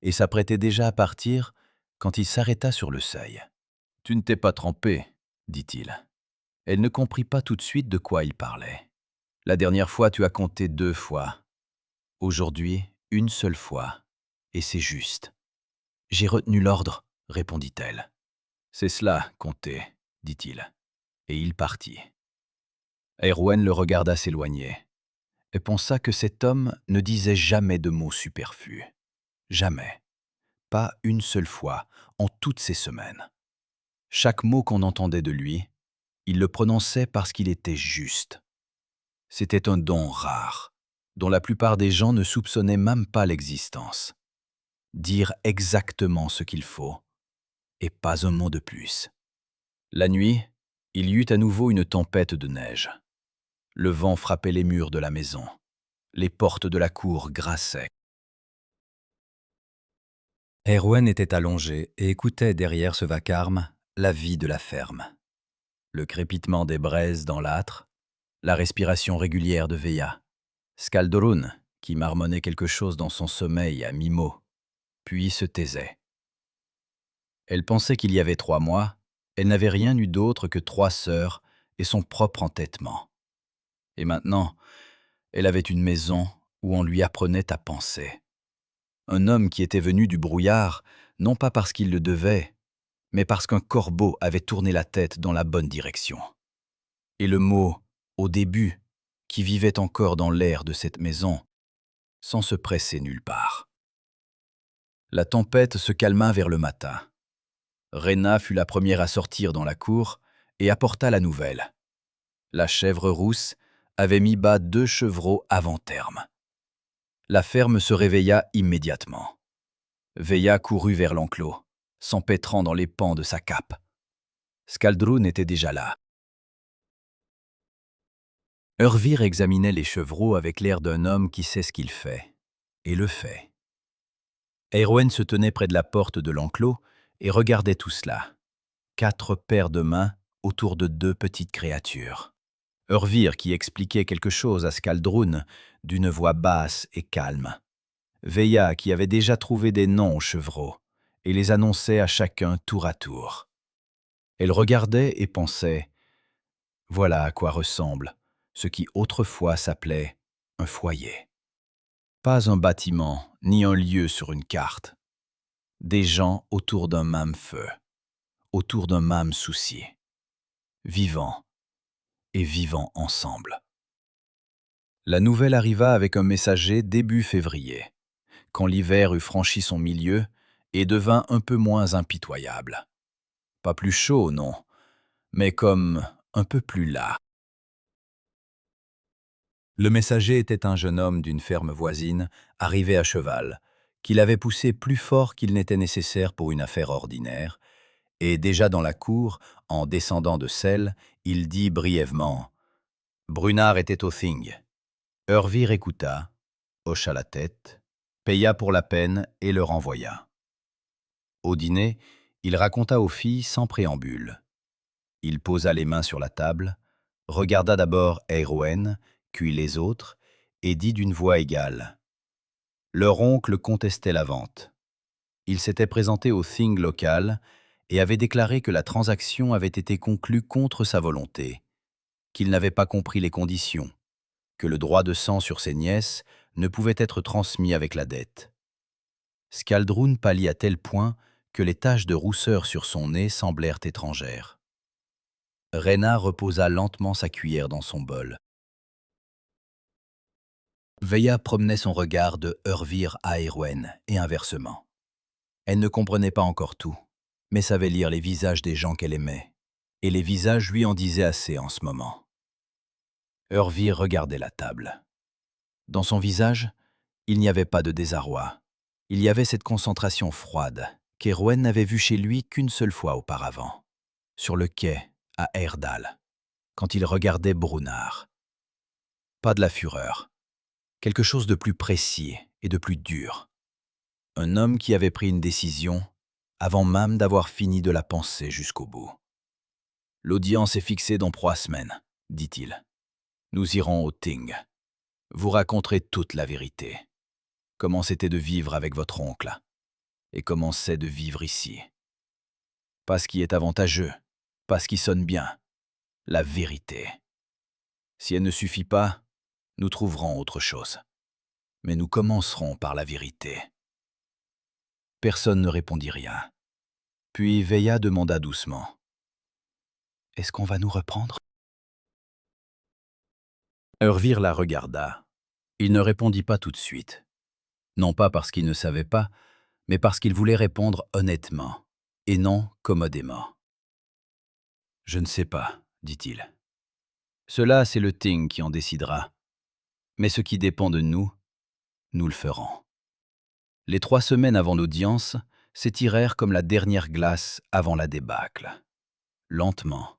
et s'apprêtait déjà à partir quand il s'arrêta sur le seuil. « Tu ne t'es pas trompé, dit-il. » Elle ne comprit pas tout de suite de quoi il parlait. « La dernière fois, tu as compté 2 fois. Aujourd'hui, une seule fois. Et c'est juste. »« J'ai retenu l'ordre, » répondit-elle. « C'est cela, compter, » dit-il. Et il partit. Erwen le regarda s'éloigner et pensa que cet homme ne disait jamais de mots superflus. Jamais. Pas une seule fois en toutes ces semaines. Chaque mot qu'on entendait de lui, il le prononçait parce qu'il était juste. C'était un don rare, dont la plupart des gens ne soupçonnaient même pas l'existence. Dire exactement ce qu'il faut, et pas un mot de plus. La nuit, il y eut à nouveau une tempête de neige. Le vent frappait les murs de la maison. Les portes de la cour grinçaient. Erwen était allongé et écoutait derrière ce vacarme la vie de la ferme. Le crépitement des braises dans l'âtre, la respiration régulière de Veya, Skaldrun, qui marmonnait quelque chose dans son sommeil à mi-mot, puis se taisait. Elle pensait qu'il y avait 3 mois, elle n'avait rien eu d'autre que 3 sœurs et son propre entêtement. Et maintenant, elle avait une maison où on lui apprenait à penser. Un homme qui était venu du brouillard, non pas parce qu'il le devait, mais parce qu'un corbeau avait tourné la tête dans la bonne direction. Et le mot « au début », qui vivait encore dans l'air de cette maison, sans se presser nulle part. La tempête se calma vers le matin. Rhéna fut la première à sortir dans la cour et apporta la nouvelle. La chèvre rousse avait mis bas 2 chevreaux avant terme. La ferme se réveilla immédiatement. Veilla courut vers l'enclos, s'empêtrant dans les pans de sa cape. Skaldrun était déjà là. Urvir examinait les chevreaux avec l'air d'un homme qui sait ce qu'il fait, et le fait. Eärwen se tenait près de la porte de l'enclos et regardait tout cela. 4 paires de mains autour de 2 petites créatures. Urvir qui expliquait quelque chose à Skaldrun d'une voix basse et calme. Veilla qui avait déjà trouvé des noms aux chevreaux et les annonçait à chacun tour à tour. Elle regardait et pensait « Voilà à quoi ressemble ce qui autrefois s'appelait un foyer. Pas un bâtiment, ni un lieu sur une carte. Des gens autour d'un même feu, autour d'un même souci, vivant et vivant ensemble. » La nouvelle arriva avec un messager début février, quand l'hiver eut franchi son milieu et devint un peu moins impitoyable. Pas plus chaud, non, mais comme un peu plus las. Le messager était un jeune homme d'une ferme voisine, arrivé à cheval, qu'il avait poussé plus fort qu'il n'était nécessaire pour une affaire ordinaire, et déjà dans la cour, en descendant de selle, il dit brièvement « Brunard était au Thing ». Urvir écouta, hocha la tête, paya pour la peine et le renvoya. Au dîner, il raconta aux filles sans préambule. Il posa les mains sur la table, regarda d'abord Eärwen, puis les autres, et dit d'une voix égale. Leur oncle contestait la vente. Il s'était présenté au Thing local et avait déclaré que la transaction avait été conclue contre sa volonté, qu'il n'avait pas compris les conditions, que le droit de sang sur ses nièces ne pouvait être transmis avec la dette. Skaldrun pâlit à tel point que les taches de rousseur sur son nez semblèrent étrangères. Rhéna reposa lentement sa cuillère dans son bol. Veilla promenait son regard de Urvir à Eärwen et inversement. Elle ne comprenait pas encore tout, mais savait lire les visages des gens qu'elle aimait, et les visages lui en disaient assez en ce moment. Urvir regardait la table. Dans son visage, il n'y avait pas de désarroi. Il y avait cette concentration froide qu'Eärwen n'avait vue chez lui qu'une seule fois auparavant, sur le quai à Heyerdahl, quand il regardait Brunard. Pas de la fureur, quelque chose de plus précis et de plus dur. Un homme qui avait pris une décision avant même d'avoir fini de la penser jusqu'au bout. « L'audience est fixée dans 3 semaines, dit-il. Nous irons au Thing. Vous raconterez toute la vérité. Comment c'était de vivre avec votre oncle et comment c'est de vivre ici. Pas ce qui est avantageux, pas ce qui sonne bien. La vérité. Si elle ne suffit pas, nous trouverons autre chose. Mais nous commencerons par la vérité. » Personne ne répondit rien. Puis Veilla demanda doucement. « Est-ce qu'on va nous reprendre ?» Urvir la regarda. Il ne répondit pas tout de suite. Non pas parce qu'il ne savait pas, mais parce qu'il voulait répondre honnêtement, et non commodément. « Je ne sais pas, dit-il. Cela, c'est le Thing qui en décidera. Mais ce qui dépend de nous, nous le ferons. » Les 3 semaines avant l'audience s'étirèrent comme la dernière glace avant la débâcle. Lentement,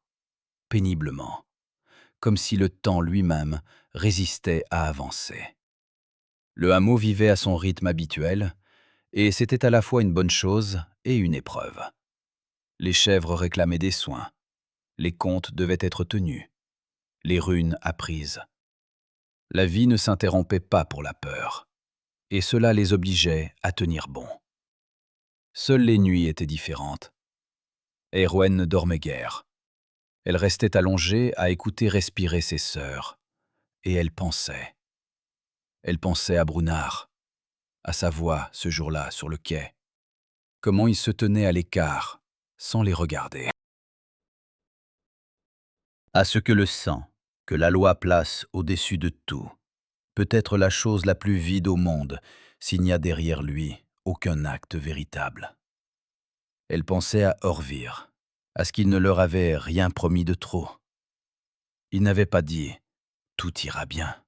péniblement, comme si le temps lui-même résistait à avancer. Le hameau vivait à son rythme habituel, et c'était à la fois une bonne chose et une épreuve. Les chèvres réclamaient des soins, les comptes devaient être tenus, les runes apprises. La vie ne s'interrompait pas pour la peur, et cela les obligeait à tenir bon. Seules les nuits étaient différentes. Eärwen ne dormait guère. Elle restait allongée à écouter respirer ses sœurs, et elle pensait. Elle pensait à Brunard, à sa voix ce jour-là sur le quai, comment il se tenait à l'écart, sans les regarder. À ce que le sang, que la loi place au-dessus de tout, peut-être la chose la plus vide au monde, s'il n'y a derrière lui aucun acte véritable. Elle pensait à Orvir, à ce qu'il ne leur avait rien promis de trop. Il n'avait pas dit « tout ira bien ».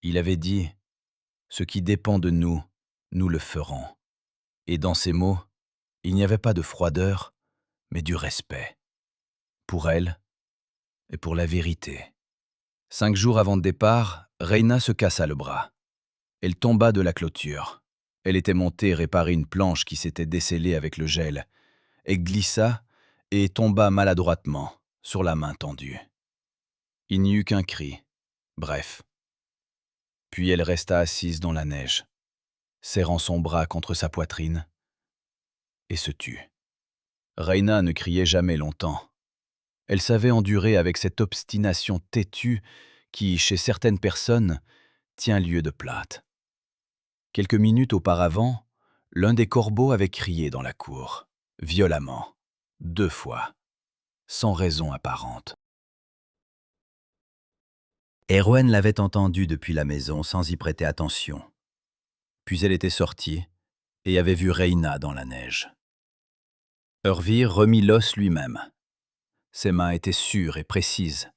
Il avait dit « ce qui dépend de nous, nous le ferons ». Et dans ces mots, il n'y avait pas de froideur, mais du respect. Pour elle et pour la vérité. 5 jours avant le départ, Reina se cassa le bras. Elle tomba de la clôture. Elle était montée réparer une planche qui s'était descellée avec le gel. Elle glissa et tomba maladroitement sur la main tendue. Il n'y eut qu'un cri. Bref. Puis elle resta assise dans la neige, serrant son bras contre sa poitrine, et se tut. Reina ne criait jamais longtemps. Elle savait endurer avec cette obstination têtue qui, chez certaines personnes, tient lieu de plate. Quelques minutes auparavant, l'un des corbeaux avait crié dans la cour, violemment, 2 fois, sans raison apparente. Erwen l'avait entendu depuis la maison sans y prêter attention. Puis elle était sortie et avait vu Reina dans la neige. Orvir remit l'os lui-même. Ses mains étaient sûres et précises.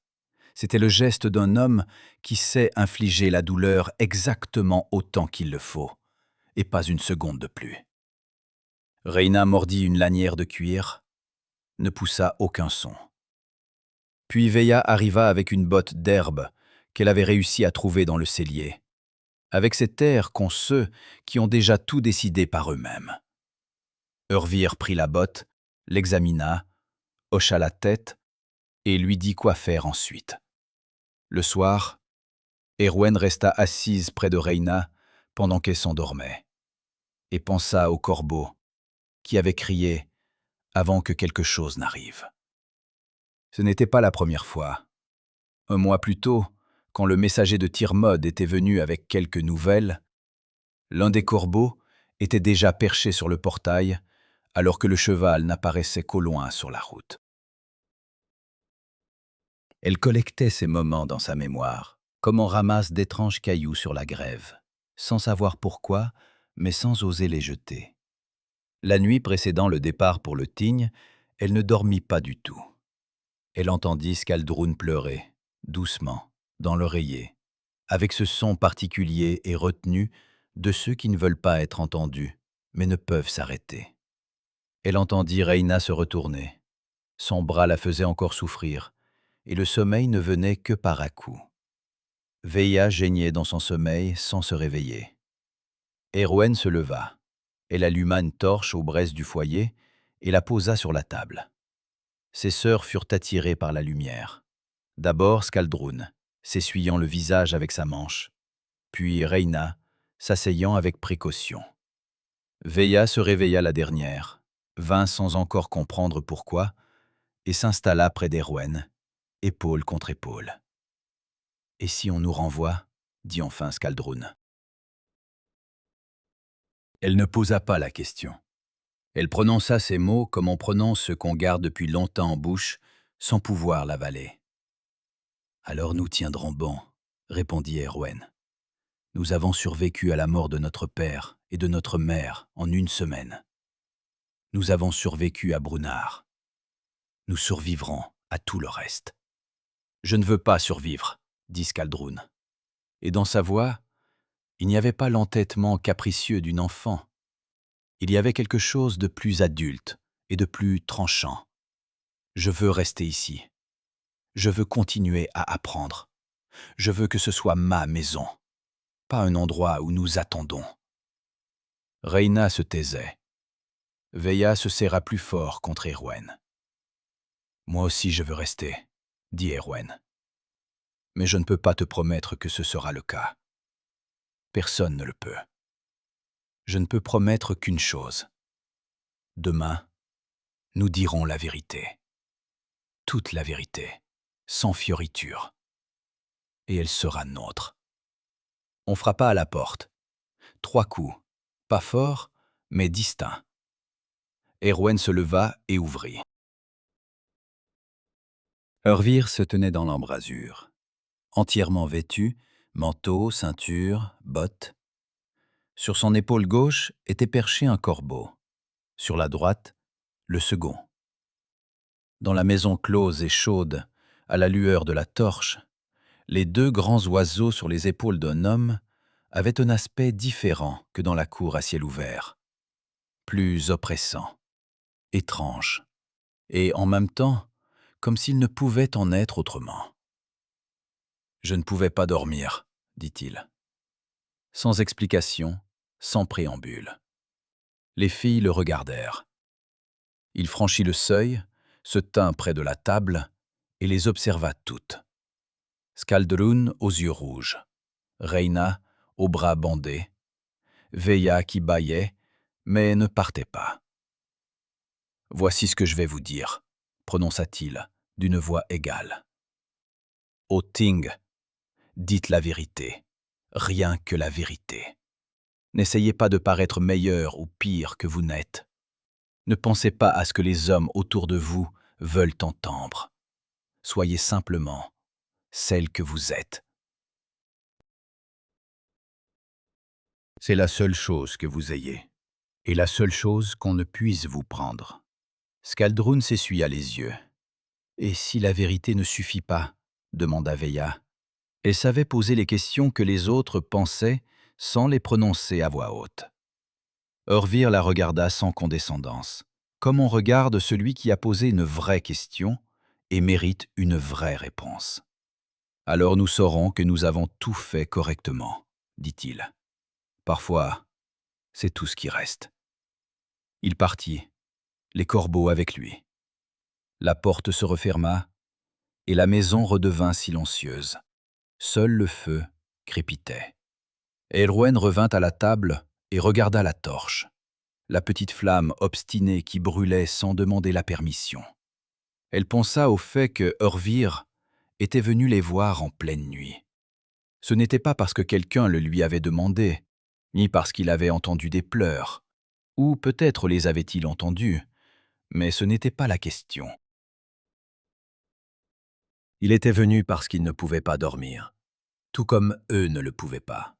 C'était le geste d'un homme qui sait infliger la douleur exactement autant qu'il le faut, et pas une seconde de plus. Reina mordit une lanière de cuir, ne poussa aucun son. Puis Veya arriva avec une botte d'herbe qu'elle avait réussi à trouver dans le cellier, avec cet air qu'ont ceux qui ont déjà tout décidé par eux-mêmes. Orvir prit la botte, l'examina, hocha la tête et lui dit quoi faire ensuite. Le soir, Erwen resta assise près de Reina pendant qu'elle s'endormait et pensa au corbeau qui avait crié avant que quelque chose n'arrive. Ce n'était pas la première fois. 1 mois plus tôt, quand le messager de Tirmod était venu avec quelques nouvelles, l'un des corbeaux était déjà perché sur le portail alors que le cheval n'apparaissait qu'au loin sur la route. Elle collectait ces moments dans sa mémoire, comme on ramasse d'étranges cailloux sur la grève, sans savoir pourquoi, mais sans oser les jeter. La nuit précédant le départ pour le Tignes, elle ne dormit pas du tout. Elle entendit Skaldrun pleurer, doucement, dans l'oreiller, avec ce son particulier et retenu de ceux qui ne veulent pas être entendus, mais ne peuvent s'arrêter. Elle entendit Reina se retourner. Son bras la faisait encore souffrir, et le sommeil ne venait que par à-coups. Veya geignait dans son sommeil sans se réveiller. Erwen se leva. Elle alluma une torche aux braises du foyer et la posa sur la table. Ses sœurs furent attirées par la lumière. D'abord Skaldrun, s'essuyant le visage avec sa manche, puis Reina, s'asseyant avec précaution. Veya se réveilla la dernière, vint sans encore comprendre pourquoi, et s'installa près d'Erwen, épaule contre épaule. « Et si on nous renvoie ?» dit enfin Skaldrun. Elle ne posa pas la question. Elle prononça ces mots comme on prononce ce qu'on garde depuis longtemps en bouche, sans pouvoir l'avaler. « Alors nous tiendrons bon, » répondit Erwen. « Nous avons survécu à la mort de notre père et de notre mère en 1 semaine. Nous avons survécu à Brunnar. Nous survivrons à tout le reste. »« Je ne veux pas survivre, » dit Skaldrun. Et dans sa voix, il n'y avait pas l'entêtement capricieux d'une enfant. Il y avait quelque chose de plus adulte et de plus tranchant. « Je veux rester ici. Je veux continuer à apprendre. Je veux que ce soit ma maison, pas un endroit où nous attendons. » Reina se taisait. Veya se serra plus fort contre Erwen. « Moi aussi je veux rester, » dit Erwen. « Mais je ne peux pas te promettre que ce sera le cas. Personne ne le peut. Je ne peux promettre qu'une chose. Demain, nous dirons la vérité. Toute la vérité, sans fioriture. Et elle sera nôtre. » On frappa à la porte. 3 coups, pas forts, mais distincts. Erwen se leva et ouvrit. Orvir se tenait dans l'embrasure. Entièrement vêtu, Manteau, ceinture, bottes. Sur son épaule gauche était perché un corbeau. Sur la droite, le second. Dans la maison close et chaude, à la lueur de la torche, les deux grands oiseaux sur les épaules d'un homme avaient un aspect différent que dans la cour à ciel ouvert, plus oppressant, étrange, et en même temps, comme s'il ne pouvait en être autrement. « Je ne pouvais pas dormir, » dit-il. Sans explication, sans préambule. Les filles le regardèrent. Il franchit le seuil, se tint près de la table et les observa toutes. Skaldrun aux yeux rouges, Reyna aux bras bandés, Veya qui bâillait, mais ne partait pas. « Voici ce que je vais vous dire, » prononça-t-il d'une voix égale. « Au Ting, dites la vérité, rien que la vérité. N'essayez pas de paraître meilleur ou pire que vous n'êtes. Ne pensez pas à ce que les hommes autour de vous veulent entendre. Soyez simplement celle que vous êtes. C'est la seule chose que vous ayez, et la seule chose qu'on ne puisse vous prendre. » Skaldrun s'essuya les yeux. « Et si la vérité ne suffit pas ?» demanda Veya. Elle savait poser les questions que les autres pensaient sans les prononcer à voix haute. Orvir la regarda sans condescendance, comme on regarde celui qui a posé une vraie question et mérite une vraie réponse. « Alors nous saurons que nous avons tout fait correctement, » dit-il. « Parfois, c'est tout ce qui reste. » Il partit, les corbeaux avec lui. La porte se referma et la maison redevint silencieuse. Seul le feu crépitait. Eärwen revint à la table et regarda la torche, la petite flamme obstinée qui brûlait sans demander la permission. Elle pensa au fait que Orvir était venu les voir en pleine nuit. Ce n'était pas parce que quelqu'un le lui avait demandé, ni parce qu'il avait entendu des pleurs, ou peut-être les avait-il entendus, mais ce n'était pas la question. Il était venu parce qu'il ne pouvait pas dormir, tout comme eux ne le pouvaient pas.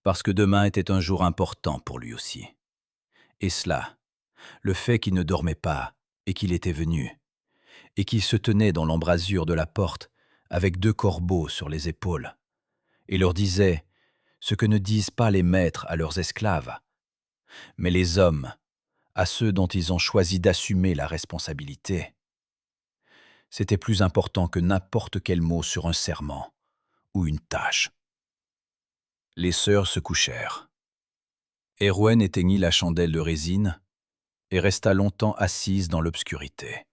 Parce que demain était un jour important pour lui aussi. Et cela, le fait qu'il ne dormait pas et qu'il était venu, et qu'il se tenait dans l'embrasure de la porte avec deux corbeaux sur les épaules, et leur disait ce que ne disent pas les maîtres à leurs esclaves, mais les hommes à ceux dont ils ont choisi d'assumer la responsabilité. C'était plus important que n'importe quel mot sur un serment ou une tâche. Les sœurs se couchèrent. Eärwen éteignit la chandelle de résine et resta longtemps assise dans l'obscurité.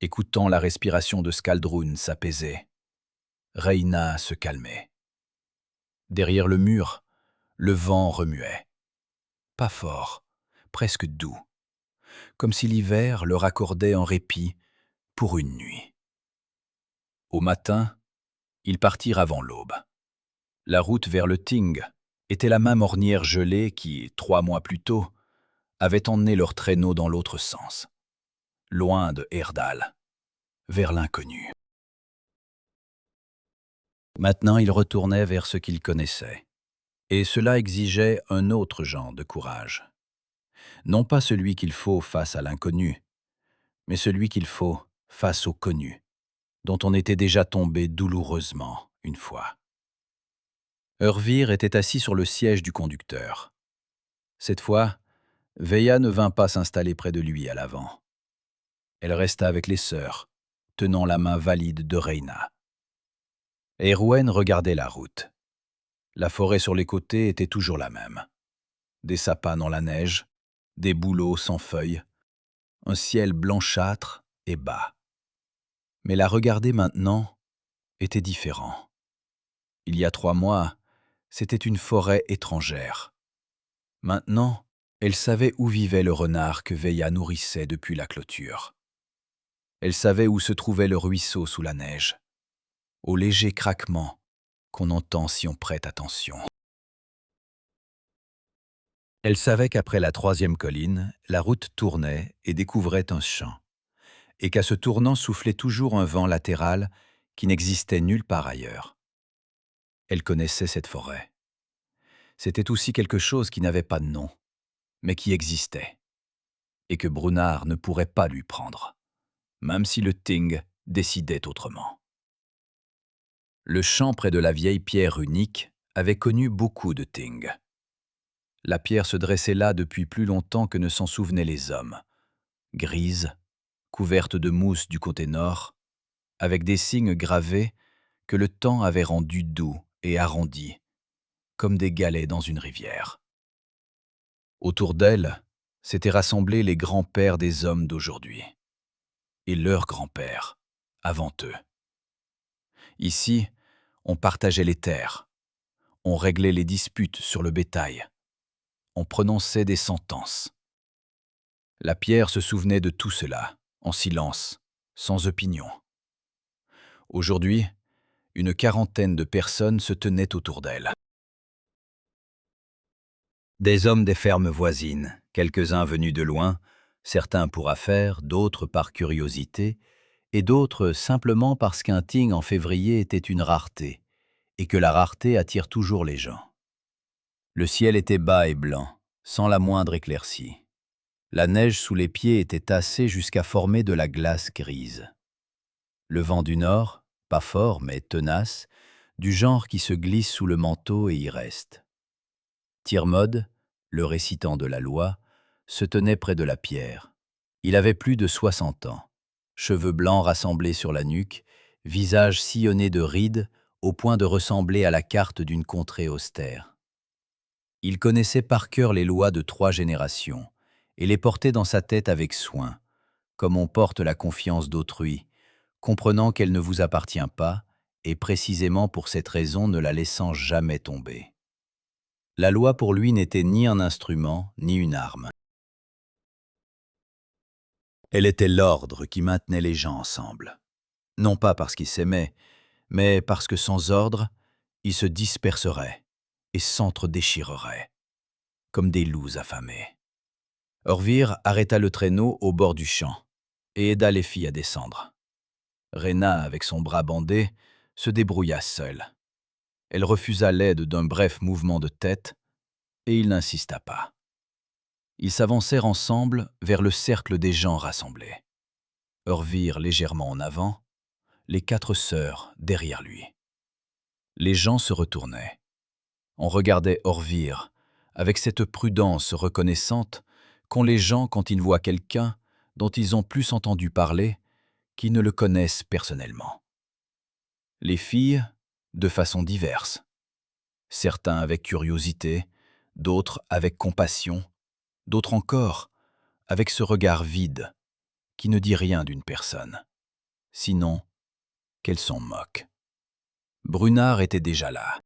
Écoutant la respiration de Skaldrun s'apaiser, Reyna se calmait. Derrière le mur, le vent remuait. Pas fort, presque doux, comme si l'hiver leur accordait un répit pour une nuit. Au matin, ils partirent avant l'aube. La route vers le Ting était la même ornière gelée qui, 3 mois plus tôt, avait emmené leur traîneau dans l'autre sens, loin de Herdal, vers l'inconnu. Maintenant, ils retournaient vers ce qu'ils connaissaient, et cela exigeait un autre genre de courage. Non pas celui qu'il faut face à l'inconnu, mais celui qu'il faut face au connu, dont on était déjà tombé douloureusement une fois. Orvir était assis sur le siège du conducteur. Cette fois, Veya ne vint pas s'installer près de lui à l'avant. Elle resta avec les sœurs, tenant la main valide de Reyna. Eärwen regardait la route. La forêt sur les côtés était toujours la même. Des sapins dans la neige, des bouleaux sans feuilles, un ciel blanchâtre et bas. Mais la regarder maintenant était différent. Il y a 3 mois, c'était une forêt étrangère. Maintenant, elle savait où vivait le renard que Veya nourrissait depuis la clôture. Elle savait où se trouvait le ruisseau sous la neige, au léger craquement qu'on entend si on prête attention. Elle savait qu'après la 3e colline, la route tournait et découvrait un champ, et qu'à ce tournant soufflait toujours un vent latéral qui n'existait nulle part ailleurs. Elle connaissait cette forêt. C'était aussi quelque chose qui n'avait pas de nom, mais qui existait, et que Brunard ne pourrait pas lui prendre, même si le Ting décidait autrement. Le champ près de la vieille pierre unique avait connu beaucoup de Ting. La pierre se dressait là depuis plus longtemps que ne s'en souvenaient les hommes, grise, couverte de mousse du côté nord, avec des signes gravés que le temps avait rendus doux et arrondis, comme des galets dans une rivière. Autour d'elle s'étaient rassemblés les grands-pères des hommes d'aujourd'hui, et leurs grands-pères, avant eux. Ici, on partageait les terres, on réglait les disputes sur le bétail, on prononçait des sentences. La pierre se souvenait de tout cela, en silence, sans opinion. Aujourd'hui, une quarantaine de personnes se tenaient autour d'elle. Des hommes des fermes voisines, quelques-uns venus de loin, certains pour affaires, d'autres par curiosité, et d'autres simplement parce qu'un ting en février était une rareté, et que la rareté attire toujours les gens. Le ciel était bas et blanc, sans la moindre éclaircie. La neige sous les pieds était tassée jusqu'à former de la glace grise. Le vent du nord, pas fort mais tenace, du genre qui se glisse sous le manteau et y reste. Tirmod, le récitant de la loi, se tenait près de la pierre. Il avait plus de 60 ans, cheveux blancs rassemblés sur la nuque, visage sillonné de rides au point de ressembler à la carte d'une contrée austère. Il connaissait par cœur les lois de 3 générations et les portait dans sa tête avec soin, comme on porte la confiance d'autrui, comprenant qu'elle ne vous appartient pas et précisément pour cette raison ne la laissant jamais tomber. La loi pour lui n'était ni un instrument, ni une arme. Elle était l'ordre qui maintenait les gens ensemble. Non pas parce qu'ils s'aimaient, mais parce que sans ordre, ils se disperseraient et s'entre-déchireraient, comme des loups affamés. Orvir arrêta le traîneau au bord du champ et aida les filles à descendre. Rena, avec son bras bandé, se débrouilla seule. Elle refusa l'aide d'un bref mouvement de tête, et il n'insista pas. Ils s'avancèrent ensemble vers le cercle des gens rassemblés. Orvir légèrement en avant, les 4 sœurs derrière lui. Les gens se retournaient. On regardait Orvir avec cette prudence reconnaissante qu'ont les gens quand ils voient quelqu'un dont ils ont plus entendu parler qu'ils ne le connaissent personnellement. Les filles, de façon diverse. Certains avec curiosité, d'autres avec compassion, d'autres encore avec ce regard vide qui ne dit rien d'une personne, sinon qu'elle s'en moque. Brunard était déjà là.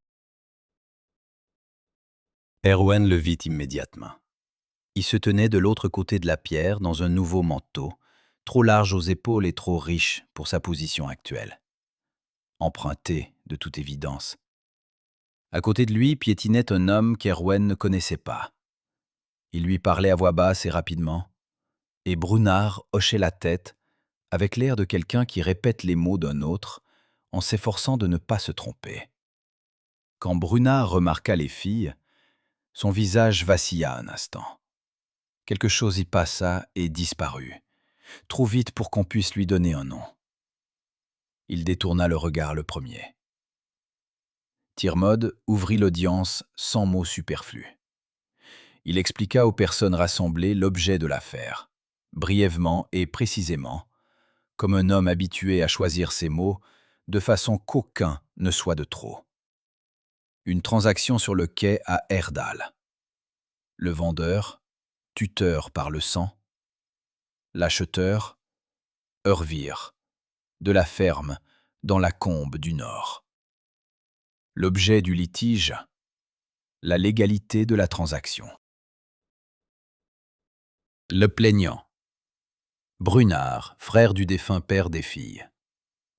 Erwan le vit immédiatement. Il se tenait de l'autre côté de la pierre dans un nouveau manteau, trop large aux épaules et trop riche pour sa position actuelle. Emprunté, de toute évidence. À côté de lui piétinait un homme qu'Erwan ne connaissait pas. Il lui parlait à voix basse et rapidement, et Brunard hochait la tête avec l'air de quelqu'un qui répète les mots d'un autre en s'efforçant de ne pas se tromper. Quand Brunard remarqua les filles, son visage vacilla un instant. Quelque chose y passa et disparut, trop vite pour qu'on puisse lui donner un nom. Il détourna le regard le premier. Tirmod ouvrit l'audience sans mots superflus. Il expliqua aux personnes rassemblées l'objet de l'affaire, brièvement et précisément, comme un homme habitué à choisir ses mots, de façon qu'aucun ne soit de trop. Une transaction sur le quai à Herdal. Le vendeur, tuteur par le sang. L'acheteur, Orvir, de la ferme dans la Combe du Nord. L'objet du litige, la légalité de la transaction. Le plaignant. Brunard, frère du défunt père des filles.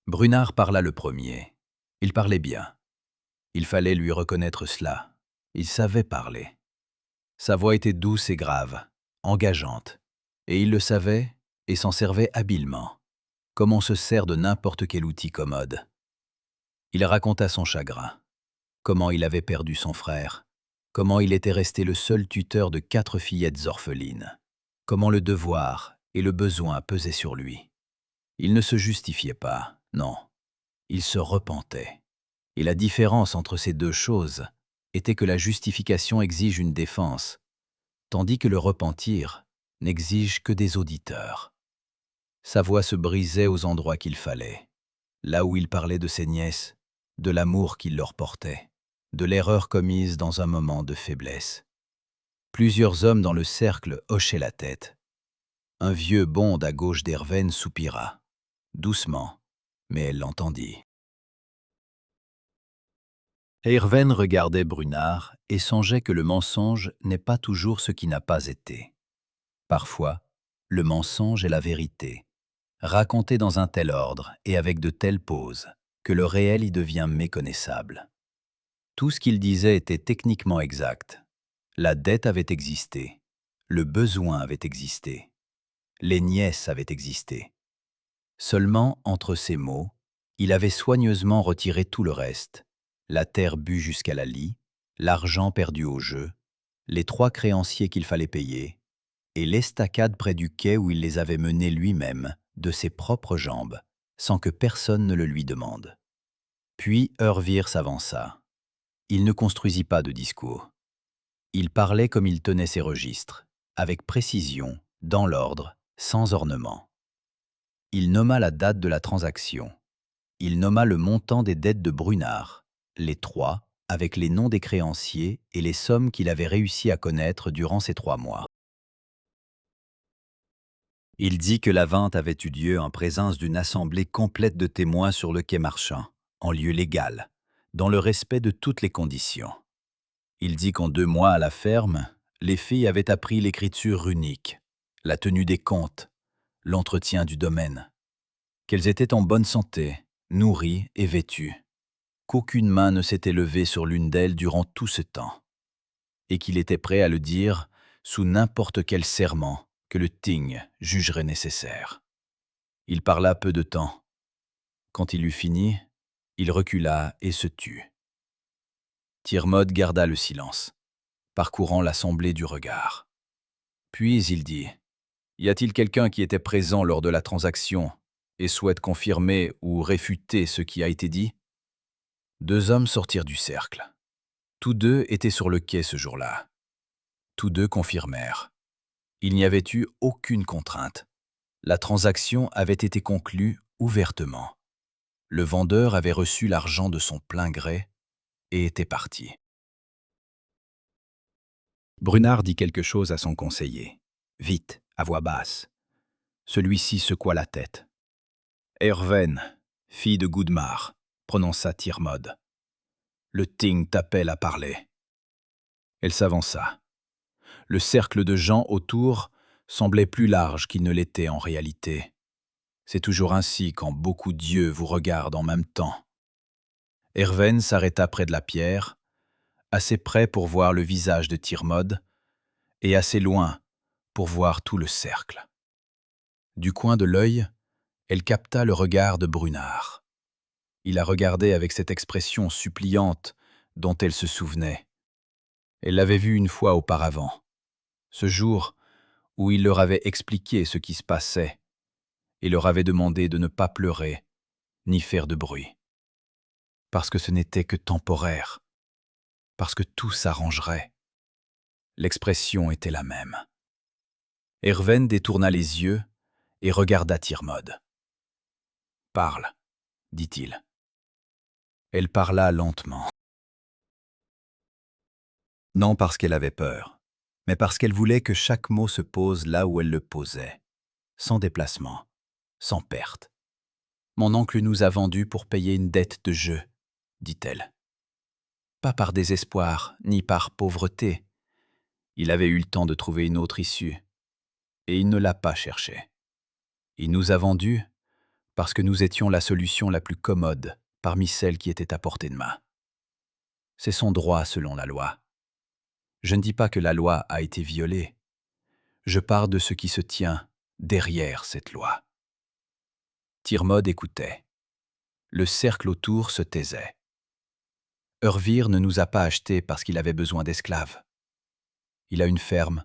Brunard parla le premier. Il parlait bien. Il fallait lui reconnaître cela. Il savait parler. Sa voix était douce et grave, engageante, et il le savait et s'en servait habilement, comme on se sert de n'importe quel outil commode. Il raconta son chagrin. comment il avait perdu son frère, comment il était resté le seul tuteur de 4 fillettes orphelines, comment le devoir et le besoin pesaient sur lui. Il ne se justifiait pas, non, il se repentait. Et la différence entre ces deux choses était que la justification exige une défense, tandis que le repentir n'exige que des auditeurs. Sa voix se brisait aux endroits qu'il fallait, là où il parlait de ses nièces, de l'amour qu'il leur portait, de l'erreur commise dans un moment de faiblesse. Plusieurs hommes dans le cercle hochaient la tête. Un vieux bonde à gauche d'Hervène soupira, doucement, mais elle l'entendit. Hervène regardait Brunard et songeait que le mensonge n'est pas toujours ce qui n'a pas été. Parfois, le mensonge est la vérité, racontée dans un tel ordre et avec de telles pauses, que le réel y devient méconnaissable. Tout ce qu'il disait était techniquement exact. La dette avait existé, le besoin avait existé, les nièces avaient existé. Seulement, entre ces mots, il avait soigneusement retiré tout le reste, la terre bue jusqu'à la lie, l'argent perdu au jeu, les 3 créanciers qu'il fallait payer, et l'estacade près du quai où il les avait menés lui-même, de ses propres jambes, sans que personne ne le lui demande. Puis Urvir s'avança. Il ne construisit pas de discours. Il parlait comme il tenait ses registres, avec précision, dans l'ordre, sans ornement. Il nomma la date de la transaction. Il nomma le montant des dettes de Brunard, les 3, avec les noms des créanciers et les sommes qu'il avait réussi à connaître durant ces 3 mois. Il dit que la vente avait eu lieu en présence d'une assemblée complète de témoins sur le quai marchand, en lieu légal, dans le respect de toutes les conditions. Il dit qu'en 2 mois à la ferme, les filles avaient appris l'écriture runique, la tenue des comptes, l'entretien du domaine, qu'elles étaient en bonne santé, nourries et vêtues, qu'aucune main ne s'était levée sur l'une d'elles durant tout ce temps, et qu'il était prêt à le dire sous n'importe quel serment que le Ting jugerait nécessaire. Il parla peu de temps. Quand il eut fini, il recula et se tut. Tirmod garda le silence, parcourant l'assemblée du regard. Puis il dit « Y a-t-il quelqu'un qui était présent lors de la transaction et souhaite confirmer ou réfuter ce qui a été dit ?» 2 hommes sortirent du cercle. Tous 2 étaient sur le quai ce jour-là. Tous 2 confirmèrent. Il n'y avait eu aucune contrainte. La transaction avait été conclue ouvertement. Le vendeur avait reçu l'argent de son plein gré et était parti. Brunard dit quelque chose à son conseiller. Vite, à voix basse. Celui-ci secoua la tête. « Hervène, fille de Goudmar », prononça Tirmod. « Le Ting t'appelle à parler. » Elle s'avança. Le cercle de gens autour semblait plus large qu'il ne l'était en réalité. C'est toujours ainsi quand beaucoup d'yeux vous regardent en même temps. Hervène s'arrêta près de la pierre, assez près pour voir le visage de Tirmod, et assez loin pour voir tout le cercle. Du coin de l'œil, elle capta le regard de Brunard. Il la regardait avec cette expression suppliante dont elle se souvenait. Elle l'avait vu une fois auparavant, ce jour où il leur avait expliqué ce qui se passait et leur avait demandé de ne pas pleurer ni faire de bruit. Parce que ce n'était que temporaire, parce que tout s'arrangerait. L'expression était la même. Hervène détourna les yeux et regarda Tirmod. « Parle, dit-il. » Elle parla lentement. Non parce qu'elle avait peur, mais parce qu'elle voulait que chaque mot se pose là où elle le posait, sans déplacement, sans perte. « Mon oncle nous a vendus pour payer une dette de jeu, » dit-elle. Pas par désespoir, ni par pauvreté. Il avait eu le temps de trouver une autre issue, et il ne l'a pas cherchée. Il nous a vendus parce que nous étions la solution la plus commode parmi celles qui étaient à portée de main. C'est son droit selon la loi. Je ne dis pas que la loi a été violée. Je parle de ce qui se tient derrière cette loi. Tirmod écoutait. Le cercle autour se taisait. Urvir ne nous a pas achetés parce qu'il avait besoin d'esclaves. Il a une ferme,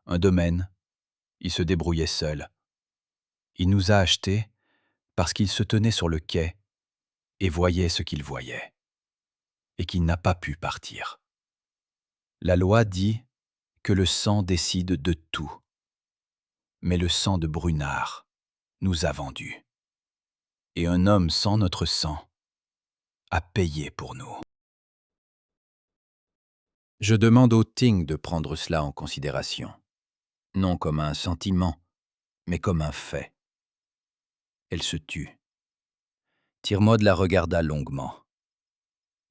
un domaine, il se débrouillait seul. Il nous a achetés parce qu'il se tenait sur le quai et voyait ce qu'il voyait, et qu'il n'a pas pu partir. La loi dit que le sang décide de tout, mais le sang de Brunard nous a vendus. Et un homme sans notre sang a payé pour nous. Je demande au Ting de prendre cela en considération, non comme un sentiment, mais comme un fait. Elle se tut. Tirmod la regarda longuement,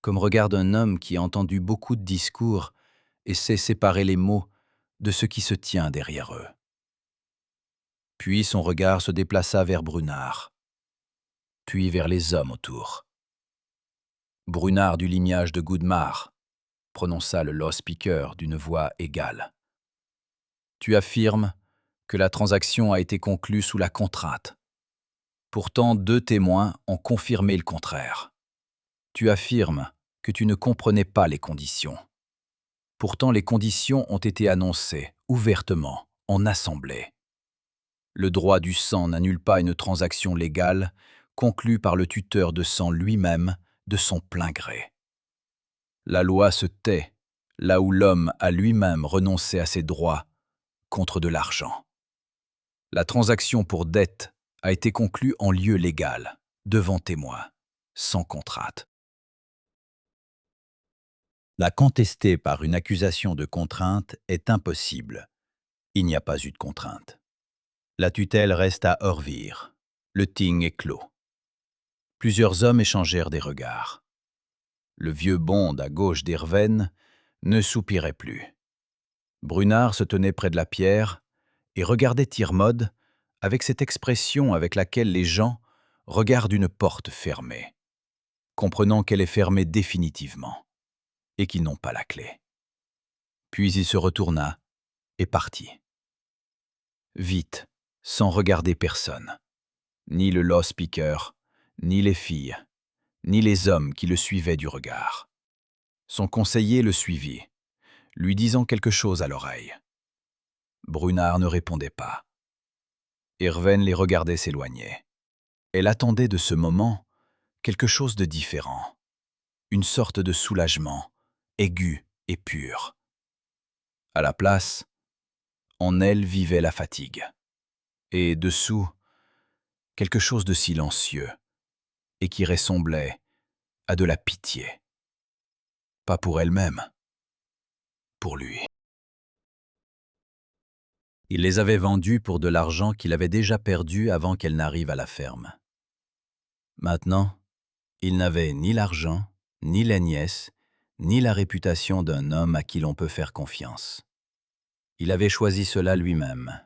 comme regarde un homme qui a entendu beaucoup de discours et sait séparer les mots de ce qui se tient derrière eux. Puis son regard se déplaça vers Brunard, puis vers les hommes autour. Brunard du lignage de Goudmar, prononça le law speaker d'une voix égale. Tu affirmes que la transaction a été conclue sous la contrainte. Pourtant, 2 témoins ont confirmé le contraire. Tu affirmes que tu ne comprenais pas les conditions. Pourtant, les conditions ont été annoncées, ouvertement, en assemblée. Le droit du sang n'annule pas une transaction légale conclue par le tuteur de sang lui-même de son plein gré. La loi se tait là où l'homme a lui-même renoncé à ses droits contre de l'argent. La transaction pour dette a été conclue en lieu légal, devant témoins, sans contrainte. La contester par une accusation de contrainte est impossible. Il n'y a pas eu de contrainte. La tutelle reste à Urvir. Le ting est clos. Plusieurs hommes échangèrent des regards. Le vieux bonde à gauche d'Irven ne soupirait plus. Brunard se tenait près de la pierre et regardait Tirmod avec cette expression avec laquelle les gens regardent une porte fermée, comprenant qu'elle est fermée définitivement et qu'ils n'ont pas la clé. Puis il se retourna et partit. Vite, sans regarder personne, ni le law speaker, ni les filles, ni les hommes qui le suivaient du regard. Son conseiller le suivit, lui disant quelque chose à l'oreille. Brunard ne répondait pas. Irven les regardait s'éloigner. Elle attendait de ce moment quelque chose de différent, une sorte de soulagement, aigu et pur. À la place, en elle vivait la fatigue. Et dessous, quelque chose de silencieux, et qui ressemblait à de la pitié. Pas pour elle-même, pour lui. Il les avait vendus pour de l'argent qu'il avait déjà perdu avant qu'elle n'arrive à la ferme. Maintenant, il n'avait ni l'argent, ni la nièce, ni la réputation d'un homme à qui l'on peut faire confiance. Il avait choisi cela lui-même,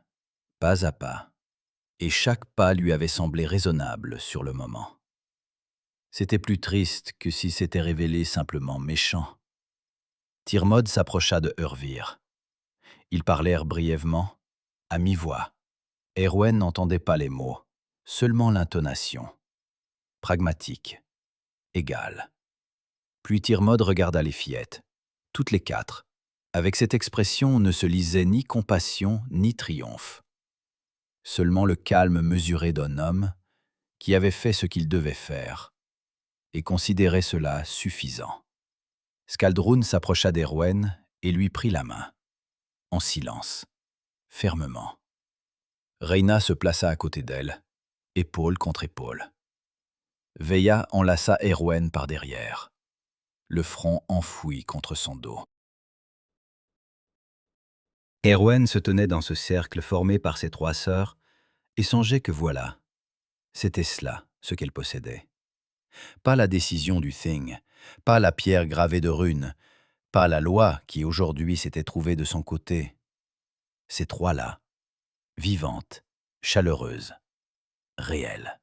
pas à pas, et chaque pas lui avait semblé raisonnable sur le moment. C'était plus triste que s'il s'était révélé simplement méchant. Tirmod s'approcha de Urvir. Ils parlèrent brièvement, à mi-voix. Erwen n'entendait pas les mots, seulement l'intonation. Pragmatique, égale. Puis Tirmod regarda les fillettes, toutes les 4. Avec cette expression ne se lisait ni compassion ni triomphe. Seulement le calme mesuré d'un homme qui avait fait ce qu'il devait faire et considérait cela suffisant. Skaldrun s'approcha d'Erwen et lui prit la main, en silence, fermement. Reyna se plaça à côté d'elle, épaule contre épaule. Veilla enlaça Erwen par derrière, le front enfoui contre son dos. Erwen se tenait dans ce cercle formé par ses 3 sœurs et songeait que voilà, c'était cela ce qu'elle possédait. Pas la décision du Thing, pas la pierre gravée de runes, pas la loi qui aujourd'hui s'était trouvée de son côté. Ces 3-là, vivantes, chaleureuses, réelles.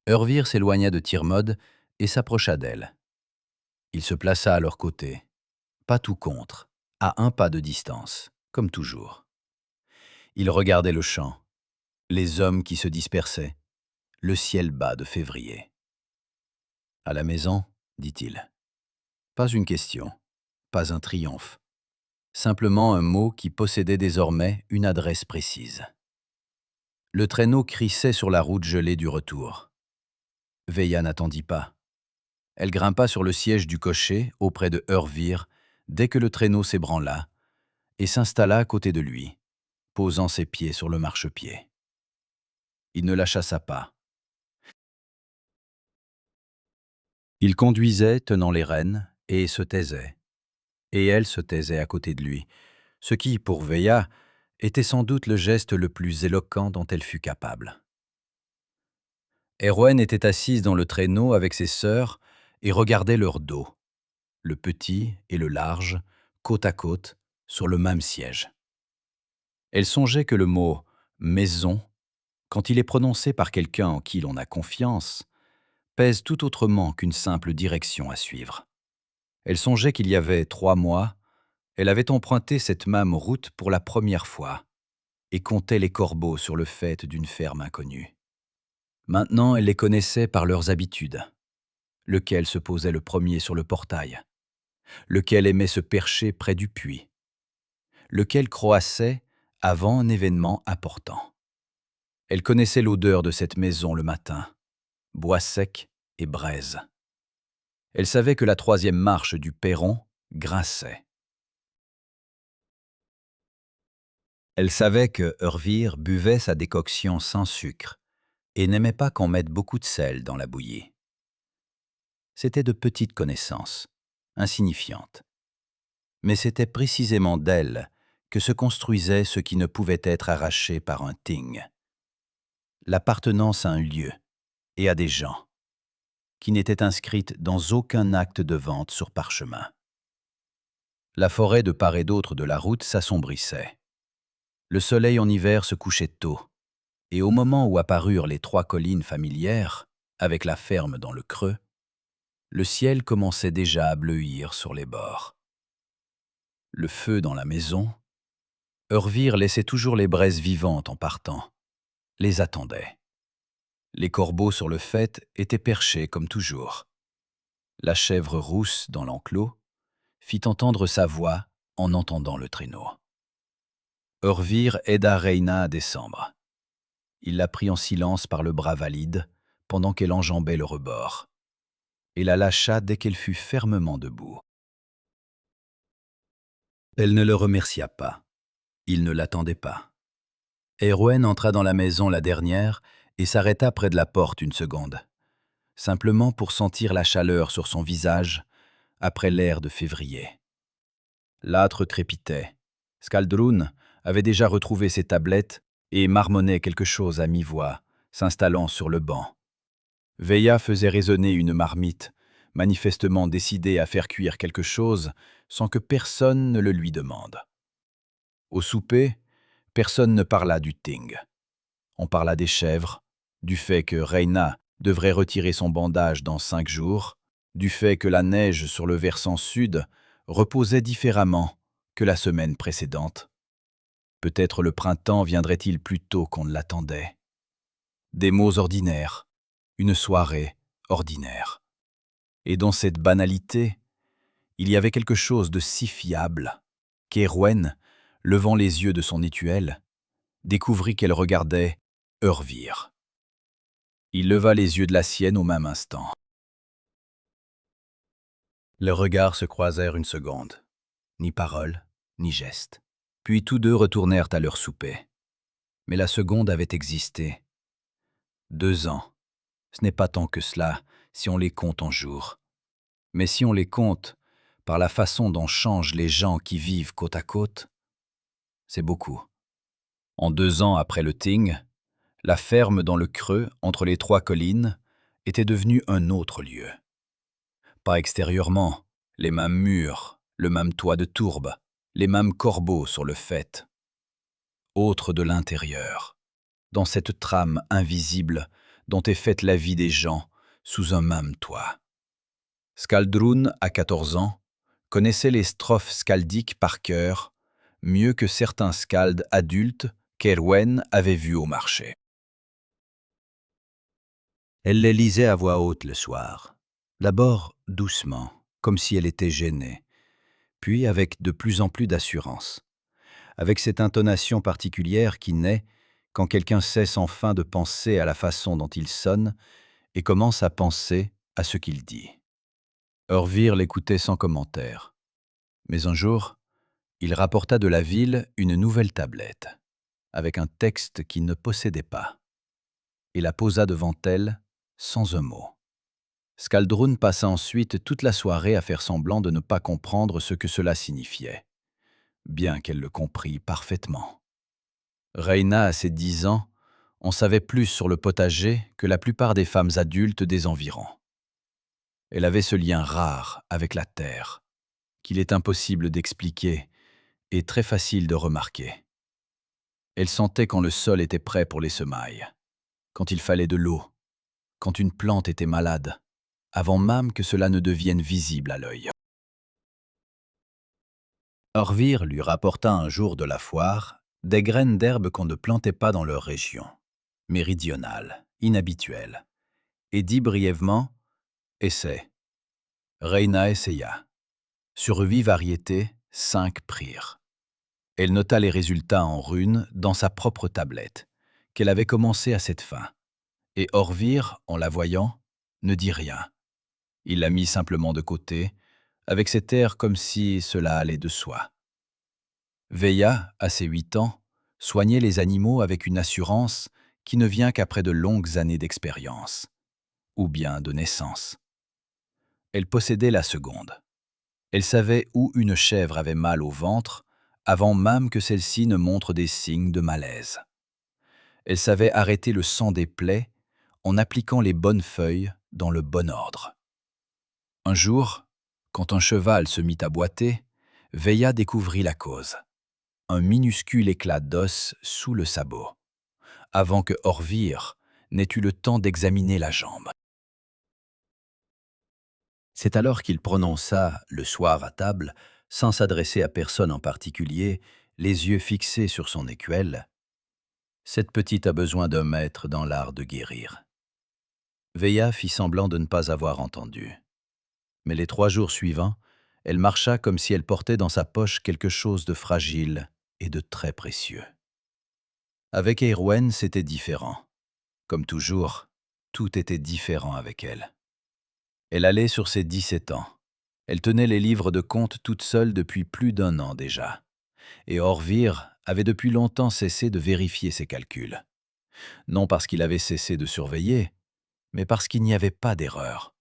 Urvir s'éloigna de Tirmod et s'approcha d'elle. Il se plaça à leur côté, pas tout contre, à 1 pas de distance, comme toujours. Il regardait le champ, les hommes qui se dispersaient, le ciel bas de février. « À la maison, dit-il. Pas une question, pas un triomphe, simplement un mot qui possédait désormais une adresse précise. Le traîneau crissait sur la route gelée du retour. Veilla n'attendit pas. Elle grimpa sur le siège du cocher auprès de Hörvir dès que le traîneau s'ébranla et s'installa à côté de lui, posant ses pieds sur le marchepied. Il ne la chassa pas. Il conduisait, tenant les rênes, et se taisait. Et elle se taisait à côté de lui, ce qui, pour Veilla, était sans doute le geste le plus éloquent dont elle fut capable. Erwen était assise dans le traîneau avec ses sœurs et regardait leur dos, le petit et le large, côte à côte, sur le même siège. Elle songeait que le mot « maison », quand il est prononcé par quelqu'un en qui l'on a confiance, pèse tout autrement qu'une simple direction à suivre. Elle songeait qu'il y avait 3 mois, elle avait emprunté cette même route pour la première fois et comptait les corbeaux sur le faîte d'une ferme inconnue. Maintenant, elle les connaissait par leurs habitudes. Lequel se posait le premier sur le portail, lequel aimait se percher près du puits, lequel croassait avant un événement important. Elle connaissait l'odeur de cette maison le matin, bois sec et braise. Elle savait que la 3e marche du perron grinçait. Elle savait que Hörvir buvait sa décoction sans sucre et n'aimait pas qu'on mette beaucoup de sel dans la bouillie. C'étaient de petites connaissances, insignifiantes. Mais c'était précisément d'elle que se construisait ce qui ne pouvait être arraché par un ting. L'appartenance à un lieu et à des gens, qui n'étaient inscrites dans aucun acte de vente sur parchemin. La forêt de part et d'autre de la route s'assombrissait. Le soleil en hiver se couchait tôt, et au moment où apparurent les 3 collines familières, avec la ferme dans le creux, le ciel commençait déjà à bleuir sur les bords. Le feu dans la maison, Hörvir laissait toujours les braises vivantes en partant, les attendait. Les corbeaux sur le faîte étaient perchés comme toujours. La chèvre rousse dans l'enclos fit entendre sa voix en entendant le traîneau. Hörvir aida Reina à descendre. Il la prit en silence par le bras valide pendant qu'elle enjambait le rebord, et la lâcha dès qu'elle fut fermement debout. Elle ne le remercia pas. Il ne l'attendait pas. Erwen entra dans la maison la dernière et s'arrêta près de la porte une seconde, simplement pour sentir la chaleur sur son visage après l'air de février. L'âtre crépitait. Skaldrun avait déjà retrouvé ses tablettes et marmonnait quelque chose à mi-voix, s'installant sur le banc. Veilla faisait résonner une marmite, manifestement décidée à faire cuire quelque chose sans que personne ne le lui demande. Au souper, personne ne parla du ting. On parla des chèvres, du fait que Reina devrait retirer son bandage dans 5 jours, du fait que la neige sur le versant sud reposait différemment que la semaine précédente. Peut-être le printemps viendrait-il plus tôt qu'on ne l'attendait. Des mots ordinaires, une soirée ordinaire. Et dans cette banalité, il y avait quelque chose de si fiable qu'Erwen, levant les yeux de son étuelle, découvrit qu'elle regardait Hörvir. Il leva les yeux de la sienne au même instant. Leurs regards se croisèrent une seconde. Ni parole, ni geste. Puis tous deux retournèrent à leur souper. Mais la seconde avait existé. 2 ans. Ce n'est pas tant que cela, si on les compte en jours. Mais si on les compte par la façon dont changent les gens qui vivent côte à côte, c'est beaucoup. En 2 ans après le ting, la ferme dans le creux, entre les 3 collines, était devenue un autre lieu. Pas extérieurement, les mêmes murs, le même toit de tourbe, les mêmes corbeaux sur le faîte. Autre de l'intérieur, dans cette trame invisible dont est faite la vie des gens sous un même toit. Skaldrun, à 14 ans, connaissait les strophes skaldiques par cœur, mieux que certains skalds adultes qu'Erwen avait vus au marché. Elle les lisait à voix haute le soir, d'abord doucement, comme si elle était gênée, puis avec de plus en plus d'assurance, avec cette intonation particulière qui naît quand quelqu'un cesse enfin de penser à la façon dont il sonne et commence à penser à ce qu'il dit. Orvir l'écoutait sans commentaire. Mais un jour, il rapporta de la ville une nouvelle tablette, avec un texte qu'il ne possédait pas, et la posa devant elle sans un mot. Skaldrun passa ensuite toute la soirée à faire semblant de ne pas comprendre ce que cela signifiait, bien qu'elle le comprît parfaitement. Reyna, à ses 10 ans, en savait plus sur le potager que la plupart des femmes adultes des environs. Elle avait ce lien rare avec la terre, qu'il est impossible d'expliquer et très facile de remarquer. Elle sentait quand le sol était prêt pour les semailles, quand il fallait de l'eau, quand une plante était malade, avant même que cela ne devienne visible à l'œil. Orvir lui rapporta un jour de la foire des graines d'herbe qu'on ne plantait pas dans leur région, méridionale, inhabituelle, et dit brièvement « Essaie ». Reyna essaya. Sur 8 variétés, 5 prirent. Elle nota les résultats en runes dans sa propre tablette, qu'elle avait commencée à cette fin. Et Orvir, en la voyant, ne dit rien. Il la mit simplement de côté, avec cet air comme si cela allait de soi. Veilla, à ses 8 ans, soignait les animaux avec une assurance qui ne vient qu'après de longues années d'expérience, ou bien de naissance. Elle possédait la seconde. Elle savait où une chèvre avait mal au ventre avant même que celle-ci ne montre des signes de malaise. Elle savait arrêter le sang des plaies en appliquant les bonnes feuilles dans le bon ordre. Un jour, quand un cheval se mit à boiter, Veilla découvrit la cause. Un minuscule éclat d'os sous le sabot, avant que Orvir n'ait eu le temps d'examiner la jambe. C'est alors qu'il prononça, le soir à table, sans s'adresser à personne en particulier, les yeux fixés sur son écuelle. « Cette petite a besoin d'un maître dans l'art de guérir. » Veilla fit semblant de ne pas avoir entendu. Mais les 3 jours suivants, elle marcha comme si elle portait dans sa poche quelque chose de fragile et de très précieux. Avec Eärwen, c'était différent. Comme toujours, tout était différent avec elle. Elle allait sur ses 17 ans. Elle tenait les livres de comptes toute seule depuis plus d'1 an déjà. Et Orvir avait depuis longtemps cessé de vérifier ses calculs. Non parce qu'il avait cessé de surveiller, mais parce qu'il n'y avait pas d'erreur.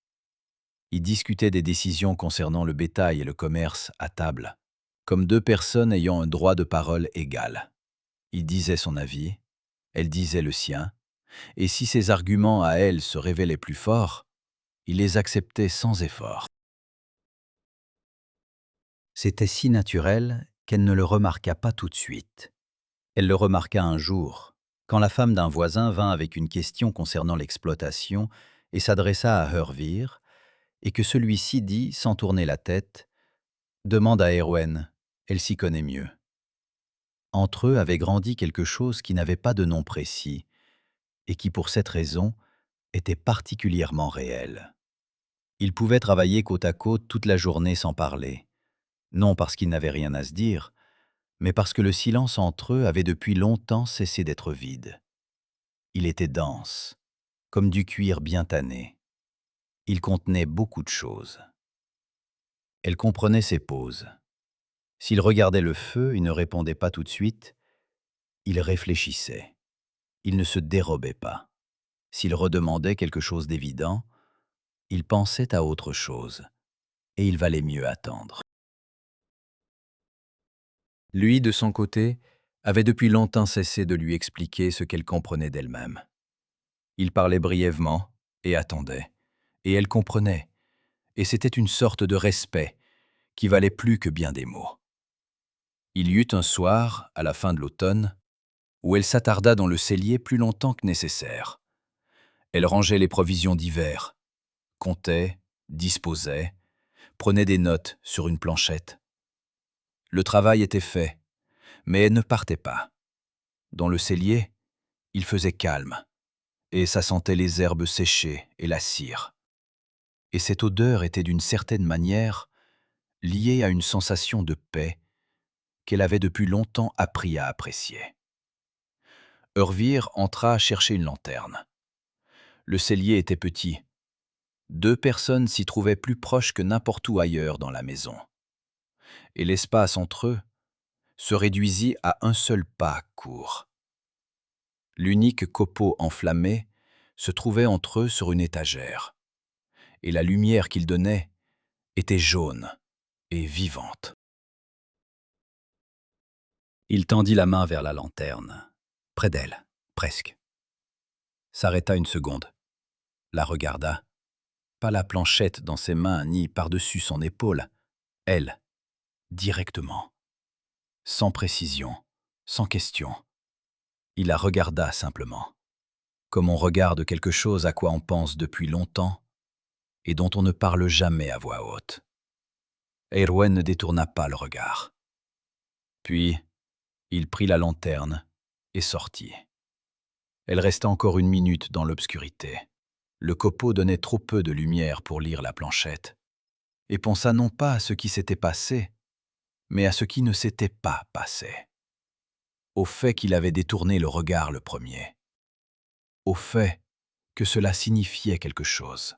Ils discutaient des décisions concernant le bétail et le commerce à table, comme 2 personnes ayant un droit de parole égal. Il disait son avis, elle disait le sien, et si ses arguments à elle se révélaient plus forts, il les acceptait sans effort. C'était si naturel qu'elle ne le remarqua pas tout de suite. Elle le remarqua un jour, quand la femme d'un voisin vint avec une question concernant l'exploitation et s'adressa à Hervir, et que celui-ci dit, sans tourner la tête, « Demande à Eärwen, elle s'y connaît mieux. » Entre eux avait grandi quelque chose qui n'avait pas de nom précis, et qui, pour cette raison, était particulièrement réel. Ils pouvaient travailler côte à côte toute la journée sans parler, non parce qu'ils n'avaient rien à se dire, mais parce que le silence entre eux avait depuis longtemps cessé d'être vide. Il était dense, comme du cuir bien tanné. Il contenait beaucoup de choses. Elle comprenait ses pauses. S'il regardait le feu et ne répondait pas tout de suite, il réfléchissait. Il ne se dérobait pas. S'il redemandait quelque chose d'évident, il pensait à autre chose, et il valait mieux attendre. Lui, de son côté, avait depuis longtemps cessé de lui expliquer ce qu'elle comprenait d'elle-même. Il parlait brièvement et attendait, et elle comprenait, et c'était une sorte de respect qui valait plus que bien des mots. Il y eut un soir, à la fin de l'automne, où elle s'attarda dans le cellier plus longtemps que nécessaire. Elle rangeait les provisions d'hiver, comptait, disposait, prenait des notes sur une planchette. Le travail était fait, mais elle ne partait pas. Dans le cellier, il faisait calme, et ça sentait les herbes séchées et la cire. et cette odeur était d'une certaine manière liée à une sensation de paix qu'elle avait depuis longtemps appris à apprécier. Urvir entra chercher une lanterne. Le cellier était petit. 2 personnes s'y trouvaient plus proches que n'importe où ailleurs dans la maison. Et l'espace entre eux se réduisit à un seul pas court. L'unique copeau enflammé se trouvait entre eux sur une étagère, et la lumière qu'il donnait était jaune et vivante. Il tendit la main vers la lanterne, près d'elle, presque. S'arrêta une seconde, la regarda, pas la planchette dans ses mains ni par-dessus son épaule, elle, directement, sans précision, sans question. Il la regarda simplement, comme on regarde quelque chose à quoi on pense depuis longtemps et dont on ne parle jamais à voix haute. Eärwen ne détourna pas le regard. Puis, il prit la lanterne et sortit. Elle resta encore 1 minute dans l'obscurité. Le copeau donnait trop peu de lumière pour lire la planchette, et pensa non pas à ce qui s'était passé, mais à ce qui ne s'était pas passé. Au fait qu'il avait détourné le regard le premier. Au fait que cela signifiait quelque chose,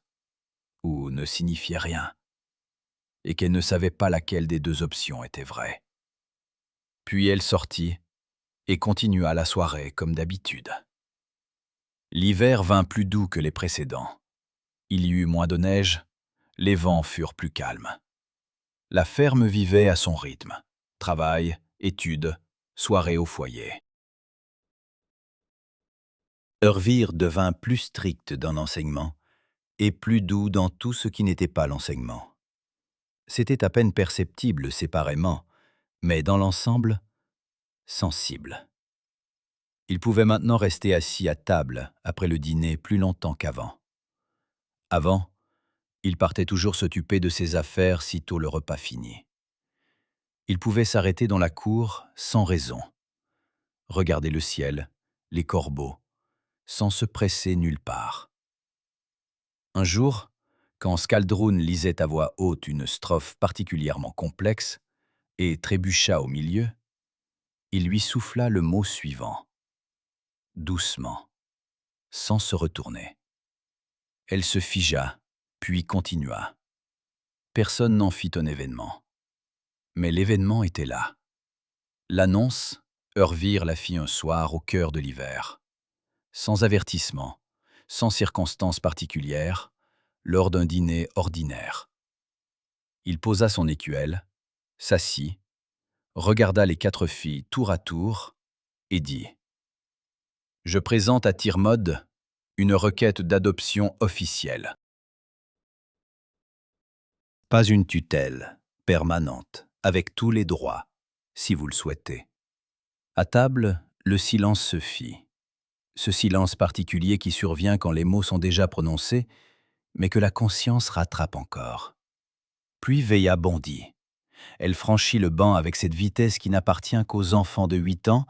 ou ne signifiait rien, et qu'elle ne savait pas laquelle des 2 options était vraie. Puis elle sortit et continua la soirée comme d'habitude. L'hiver vint plus doux que les précédents. Il y eut moins de neige, les vents furent plus calmes. La ferme vivait à son rythme. Travail, études, soirée au foyer. Urvir devint plus strict dans l'enseignement et plus doux dans tout ce qui n'était pas l'enseignement. C'était à peine perceptible séparément, mais dans l'ensemble, sensible. Il pouvait maintenant rester assis à table après le dîner plus longtemps qu'avant. Avant, il partait toujours s'occuper de ses affaires sitôt le repas fini. Il pouvait s'arrêter dans la cour sans raison, regarder le ciel, les corbeaux, sans se presser nulle part. Un jour, quand Skaldrun lisait à voix haute une strophe particulièrement complexe et trébucha au milieu, il lui souffla le mot suivant, doucement, sans se retourner. Elle se figea, puis continua. Personne n'en fit un événement. Mais l'événement était là. L'annonce, Urvir la fit un soir au cœur de l'hiver. Sans avertissement, sans circonstance particulière, lors d'un dîner ordinaire. Il posa son écuelle, s'assit, regarda les 4 filles tour à tour et dit « Je présente à Tyrmod une requête d'adoption officielle. Pas une tutelle, permanente, avec tous les droits, si vous le souhaitez. » À table, le silence se fit. Ce silence particulier qui survient quand les mots sont déjà prononcés, mais que la conscience rattrape encore. Puis Veilla bondit. Elle franchit le banc avec cette vitesse qui n'appartient qu'aux enfants de 8 ans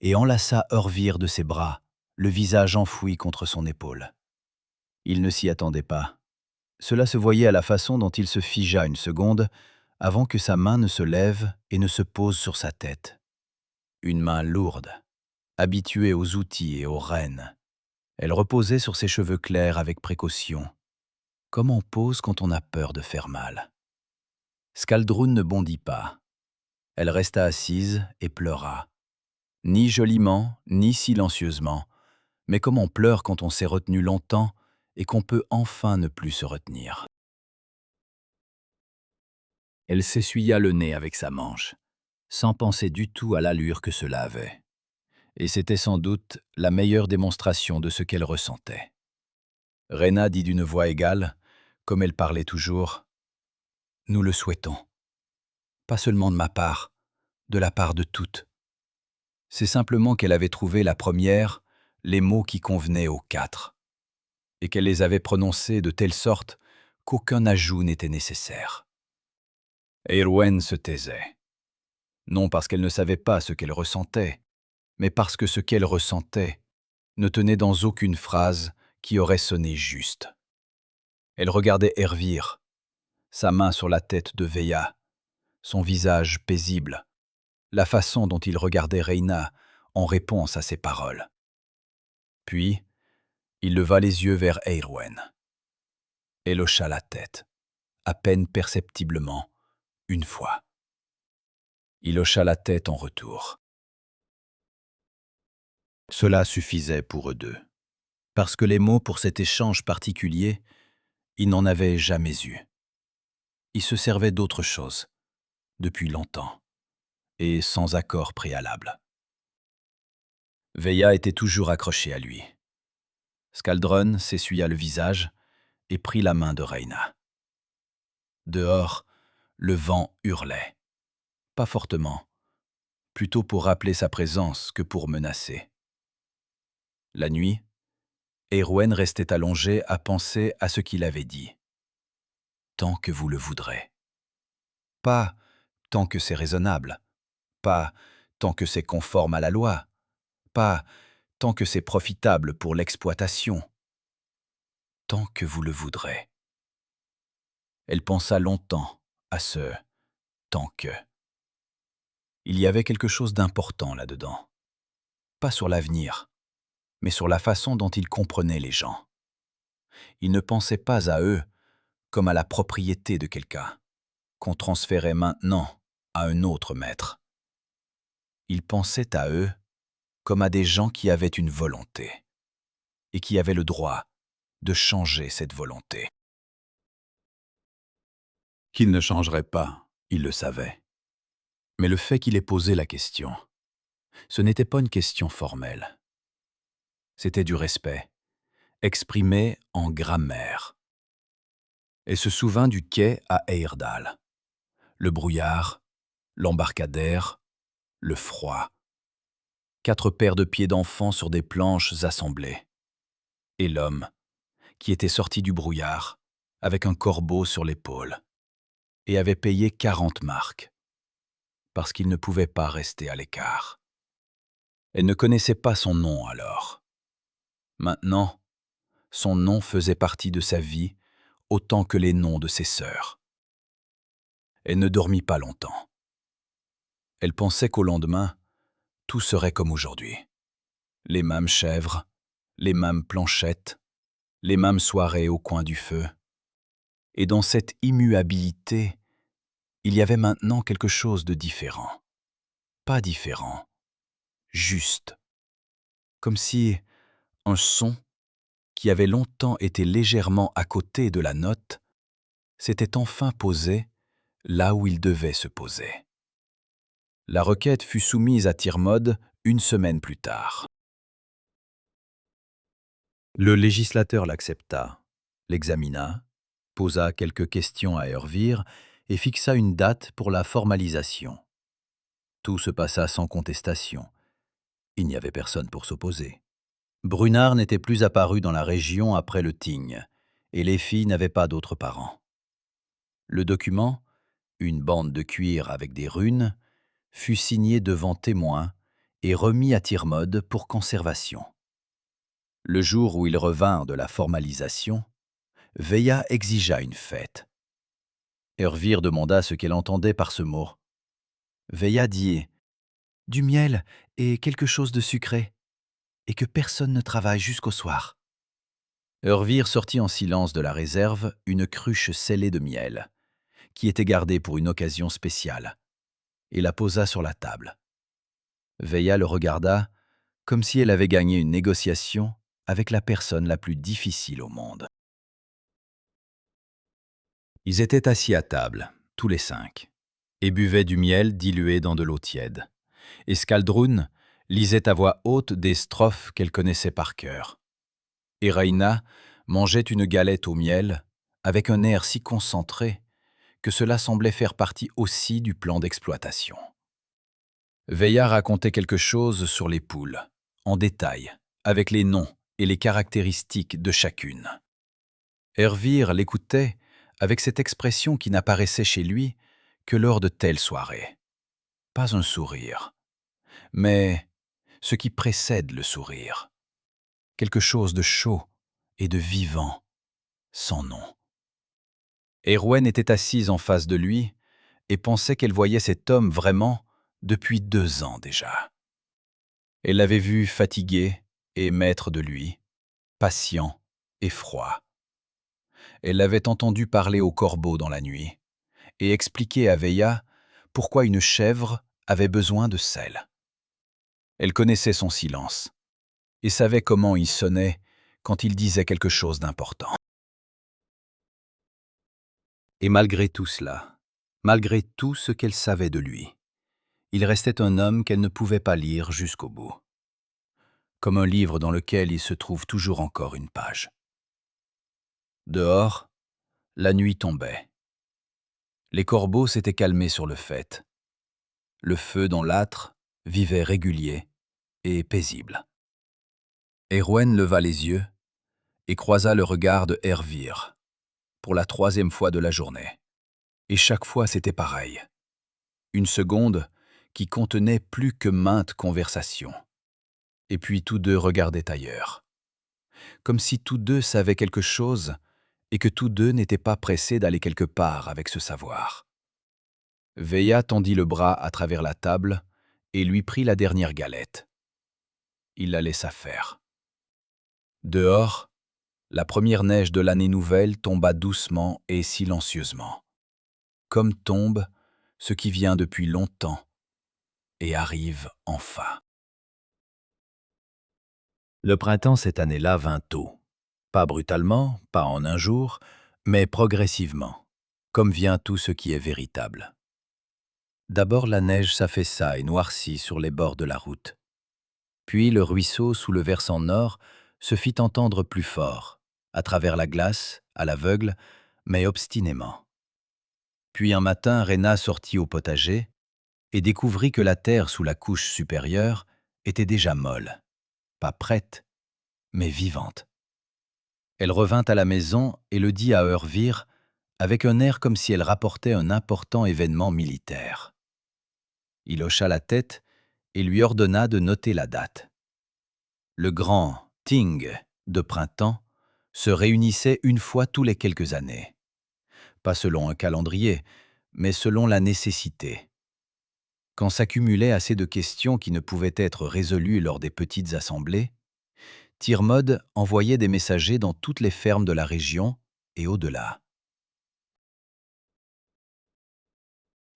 et enlaça Urvir de ses bras, le visage enfoui contre son épaule. Il ne s'y attendait pas. Cela se voyait à la façon dont il se figea une seconde avant que sa main ne se lève et ne se pose sur sa tête. Une main lourde, habituée aux outils et aux rênes. Elle reposait sur ses cheveux clairs avec précaution, comme on pose quand on a peur de faire mal. Skaldrun ne bondit pas. Elle resta assise et pleura. Ni joliment, ni silencieusement, mais comme on pleure quand on s'est retenu longtemps et qu'on peut enfin ne plus se retenir. Elle s'essuya le nez avec sa manche, sans penser du tout à l'allure que cela avait. Et c'était sans doute la meilleure démonstration de ce qu'elle ressentait. Rena dit d'une voix égale, comme elle parlait toujours, « Nous le souhaitons. Pas seulement de ma part, de la part de toutes. » C'est simplement qu'elle avait trouvé la première, les mots qui convenaient aux 4, et qu'elle les avait prononcés de telle sorte qu'aucun ajout n'était nécessaire. Eärwen se taisait, non parce qu'elle ne savait pas ce qu'elle ressentait, mais parce que ce qu'elle ressentait ne tenait dans aucune phrase qui aurait sonné juste. Elle regardait Hervir, sa main sur la tête de Veya, son visage paisible, la façon dont il regardait Reyna en réponse à ses paroles. Puis, il leva les yeux vers Eirwen. Elle hocha la tête, à peine perceptiblement, une fois. Il hocha la tête en retour. Cela suffisait pour eux deux, parce que les mots pour cet échange particulier, ils n'en avaient jamais eu. Ils se servaient d'autre chose, depuis longtemps, et sans accord préalable. Veya était toujours accroché à lui. Skaldron s'essuya le visage et prit la main de Reyna. Dehors, le vent hurlait. Pas fortement, plutôt pour rappeler sa présence que pour menacer. La nuit, Eirwen restait allongé à penser à ce qu'il avait dit. Tant que vous le voudrez. Pas tant que c'est raisonnable. Pas tant que c'est conforme à la loi. Pas tant que c'est profitable pour l'exploitation. Tant que vous le voudrez. Elle pensa longtemps à ce « tant que ». Il y avait quelque chose d'important là-dedans. Pas sur l'avenir, mais sur la façon dont il comprenait les gens. Il ne pensait pas à eux comme à la propriété de quelqu'un, qu'on transférait maintenant à un autre maître. Il pensait à eux comme à des gens qui avaient une volonté, et qui avaient le droit de changer cette volonté. Qu'il ne changerait pas, il le savait. Mais le fait qu'il ait posé la question, ce n'était pas une question formelle. C'était du respect, exprimé en grammaire. Elle se souvint du quai à Eirdal. Le brouillard, l'embarcadère, le froid. 4 paires de pieds d'enfants sur des planches assemblées. Et l'homme, qui était sorti du brouillard, avec un corbeau sur l'épaule, et avait payé 40 marks, parce qu'il ne pouvait pas rester à l'écart. Elle ne connaissait pas son nom alors. Maintenant, son nom faisait partie de sa vie autant que les noms de ses sœurs. Elle ne dormit pas longtemps. Elle pensait qu'au lendemain, tout serait comme aujourd'hui. Les mêmes chèvres, les mêmes planchettes, les mêmes soirées au coin du feu. Et dans cette immuabilité, il y avait maintenant quelque chose de différent. Pas différent, juste. Comme si un son, qui avait longtemps été légèrement à côté de la note, s'était enfin posé là où il devait se poser. La requête fut soumise à Tirmod 1 semaine plus tard. Le législateur l'accepta, l'examina, posa quelques questions à Hervir et fixa une date pour la formalisation. Tout se passa sans contestation. Il n'y avait personne pour s'opposer. Brunard n'était plus apparu dans la région après le Ting, et les filles n'avaient pas d'autres parents. Le document, une bande de cuir avec des runes, fut signé devant témoins et remis à Tirmod pour conservation. Le jour où ils revinrent de la formalisation, Veya exigea une fête. Hervir demanda ce qu'elle entendait par ce mot. Veya dit « Du miel et quelque chose de sucré, et que personne ne travaille jusqu'au soir. » Hervir sortit en silence de la réserve une cruche scellée de miel, qui était gardée pour une occasion spéciale, et la posa sur la table. Veya le regarda comme si elle avait gagné une négociation avec la personne la plus difficile au monde. Ils étaient assis à table, tous les 5, et buvaient du miel dilué dans de l'eau tiède. Et Skaldrun lisait à voix haute des strophes qu'elle connaissait par cœur. Et Reyna mangeait une galette au miel avec un air si concentré que cela semblait faire partie aussi du plan d'exploitation. Veya racontait quelque chose sur les poules, en détail, avec les noms et les caractéristiques de chacune. Hervir l'écoutait avec cette expression qui n'apparaissait chez lui que lors de telles soirées. Pas un sourire, mais ce qui précède le sourire. Quelque chose de chaud et de vivant, sans nom. Erwen était assise en face de lui et pensait qu'elle voyait cet homme vraiment depuis 2 ans déjà. Elle l'avait vu fatigué et maître de lui, patient et froid. Elle l'avait entendu parler au corbeau dans la nuit et expliquer à Veya pourquoi une chèvre avait besoin de sel. Elle connaissait son silence et savait comment il sonnait quand il disait quelque chose d'important. Et malgré tout cela, malgré tout ce qu'elle savait de lui, il restait un homme qu'elle ne pouvait pas lire jusqu'au bout, comme un livre dans lequel il se trouve toujours encore une page. Dehors, la nuit tombait. Les corbeaux s'étaient calmés sur le faîte. Le feu dans l'âtre vivait régulier et paisible. Erwen leva les yeux et croisa le regard de Hervir, pour la 3e fois de la journée. Et chaque fois c'était pareil. Une seconde qui contenait plus que maintes conversations. Et puis tous deux regardaient ailleurs. Comme si tous deux savaient quelque chose et que tous deux n'étaient pas pressés d'aller quelque part avec ce savoir. Veya tendit le bras à travers la table et lui prit la dernière galette. Il la laissa faire. Dehors, la première neige de l'année nouvelle tomba doucement et silencieusement, comme tombe ce qui vient depuis longtemps et arrive enfin. Le printemps cette année-là vint tôt. Pas brutalement, pas en un jour, mais progressivement, comme vient tout ce qui est véritable. D'abord la neige s'affaissa et noircit sur les bords de la route. Puis le ruisseau sous le versant nord se fit entendre plus fort, à travers la glace, à l'aveugle, mais obstinément. Puis un matin, Rena sortit au potager et découvrit que la terre sous la couche supérieure était déjà molle, pas prête, mais vivante. Elle revint à la maison et le dit à Hervir avec un air comme si elle rapportait un important événement militaire. Il hocha la tête et lui ordonna de noter la date. Le grand Ting de printemps se réunissait une fois tous les quelques années. Pas selon un calendrier, mais selon la nécessité. Quand s'accumulaient assez de questions qui ne pouvaient être résolues lors des petites assemblées, Tirmod envoyait des messagers dans toutes les fermes de la région et au-delà.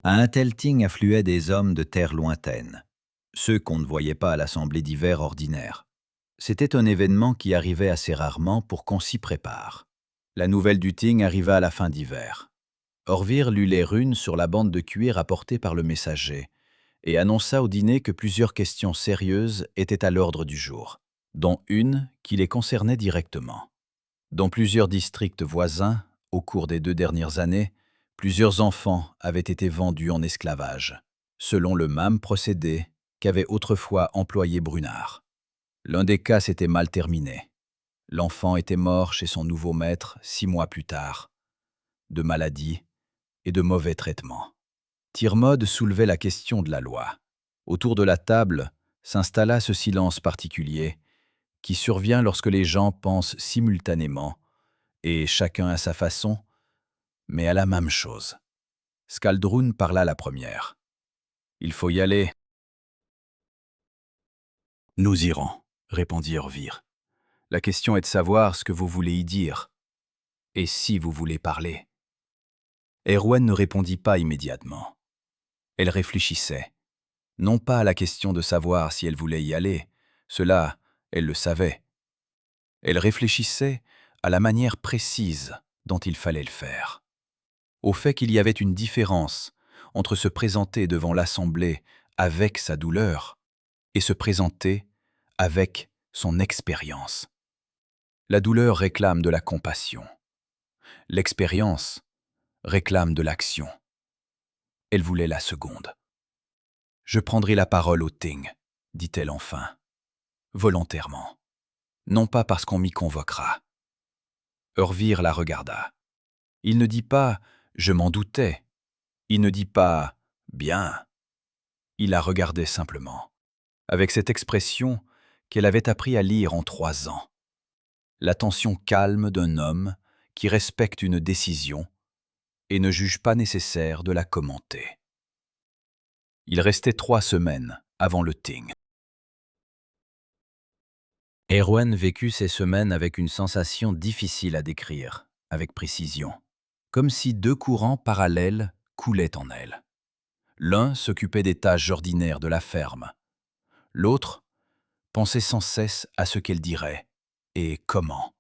À un tel ting affluaient des hommes de terres lointaines, ceux qu'on ne voyait pas à l'assemblée d'hiver ordinaire. C'était un événement qui arrivait assez rarement pour qu'on s'y prépare. La nouvelle du ting arriva à la fin d'hiver. Orvir lut les runes sur la bande de cuir apportée par le messager et annonça au dîner que plusieurs questions sérieuses étaient à l'ordre du jour, dont une qui les concernait directement. Dans plusieurs districts voisins, au cours des 2 dernières années, plusieurs enfants avaient été vendus en esclavage, selon le même procédé qu'avait autrefois employé Brunard. L'un des cas s'était mal terminé. L'enfant était mort chez son nouveau maître 6 mois plus tard, de maladie et de mauvais traitements. Tirmod soulevait la question de la loi. Autour de la table s'installa ce silence particulier qui survient lorsque les gens pensent simultanément, et chacun à sa façon, mais à la même chose. Skaldrun parla la première. « Il faut y aller. »« Nous irons, » répondit Hervir. « La question est de savoir ce que vous voulez y dire, et si vous voulez parler. » Erwen ne répondit pas immédiatement. Elle réfléchissait, non pas à la question de savoir si elle voulait y aller, cela, elle le savait. Elle réfléchissait à la manière précise dont il fallait le faire. Au fait qu'il y avait une différence entre se présenter devant l'assemblée avec sa douleur et se présenter avec son expérience. La douleur réclame de la compassion. L'expérience réclame de l'action. Elle voulait la seconde. « Je prendrai la parole au ting, » dit-elle enfin, volontairement. Non pas parce qu'on m'y convoquera. Hervir la regarda. Il ne dit pas « je m'en doutais ». Il ne dit pas « bien ». Il la regardait simplement, avec cette expression qu'elle avait appris à lire en 3 ans. L'attention calme d'un homme qui respecte une décision et ne juge pas nécessaire de la commenter. Il restait 3 semaines avant le Ting. Erwan vécut ces semaines avec une sensation difficile à décrire, avec précision, comme si 2 courants parallèles coulaient en elle. L'un s'occupait des tâches ordinaires de la ferme, l'autre pensait sans cesse à ce qu'elle dirait et comment.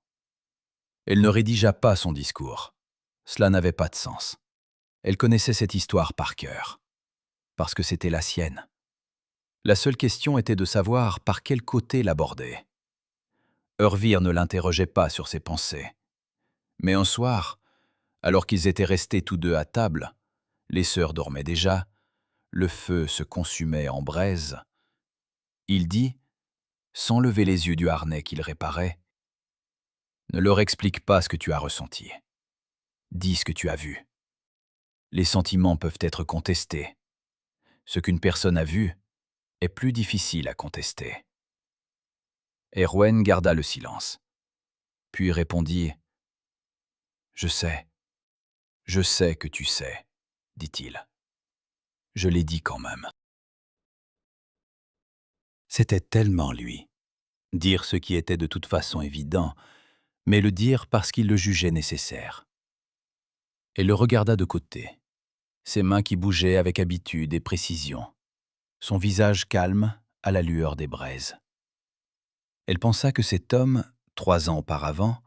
Elle ne rédigea pas son discours. Cela n'avait pas de sens. Elle connaissait cette histoire par cœur, parce que c'était la sienne. La seule question était de savoir par quel côté l'aborder. Eurvir ne l'interrogeait pas sur ses pensées. Mais un soir, alors qu'ils étaient restés tous deux à table, les sœurs dormaient déjà, le feu se consumait en braise, il dit, sans lever les yeux du harnais qu'il réparait, « Ne leur explique pas ce que tu as ressenti. Dis ce que tu as vu. Les sentiments peuvent être contestés. Ce qu'une personne a vu est plus difficile à contester. » Erwan garda le silence, puis répondit, « Je sais que tu sais, dit-il. Je l'ai dit quand même. » C'était tellement lui. Dire ce qui était de toute façon évident, mais le dire parce qu'il le jugeait nécessaire. Elle le regarda de côté, ses mains qui bougeaient avec habitude et précision, son visage calme à la lueur des braises. Elle pensa que cet homme, 3 ans auparavant,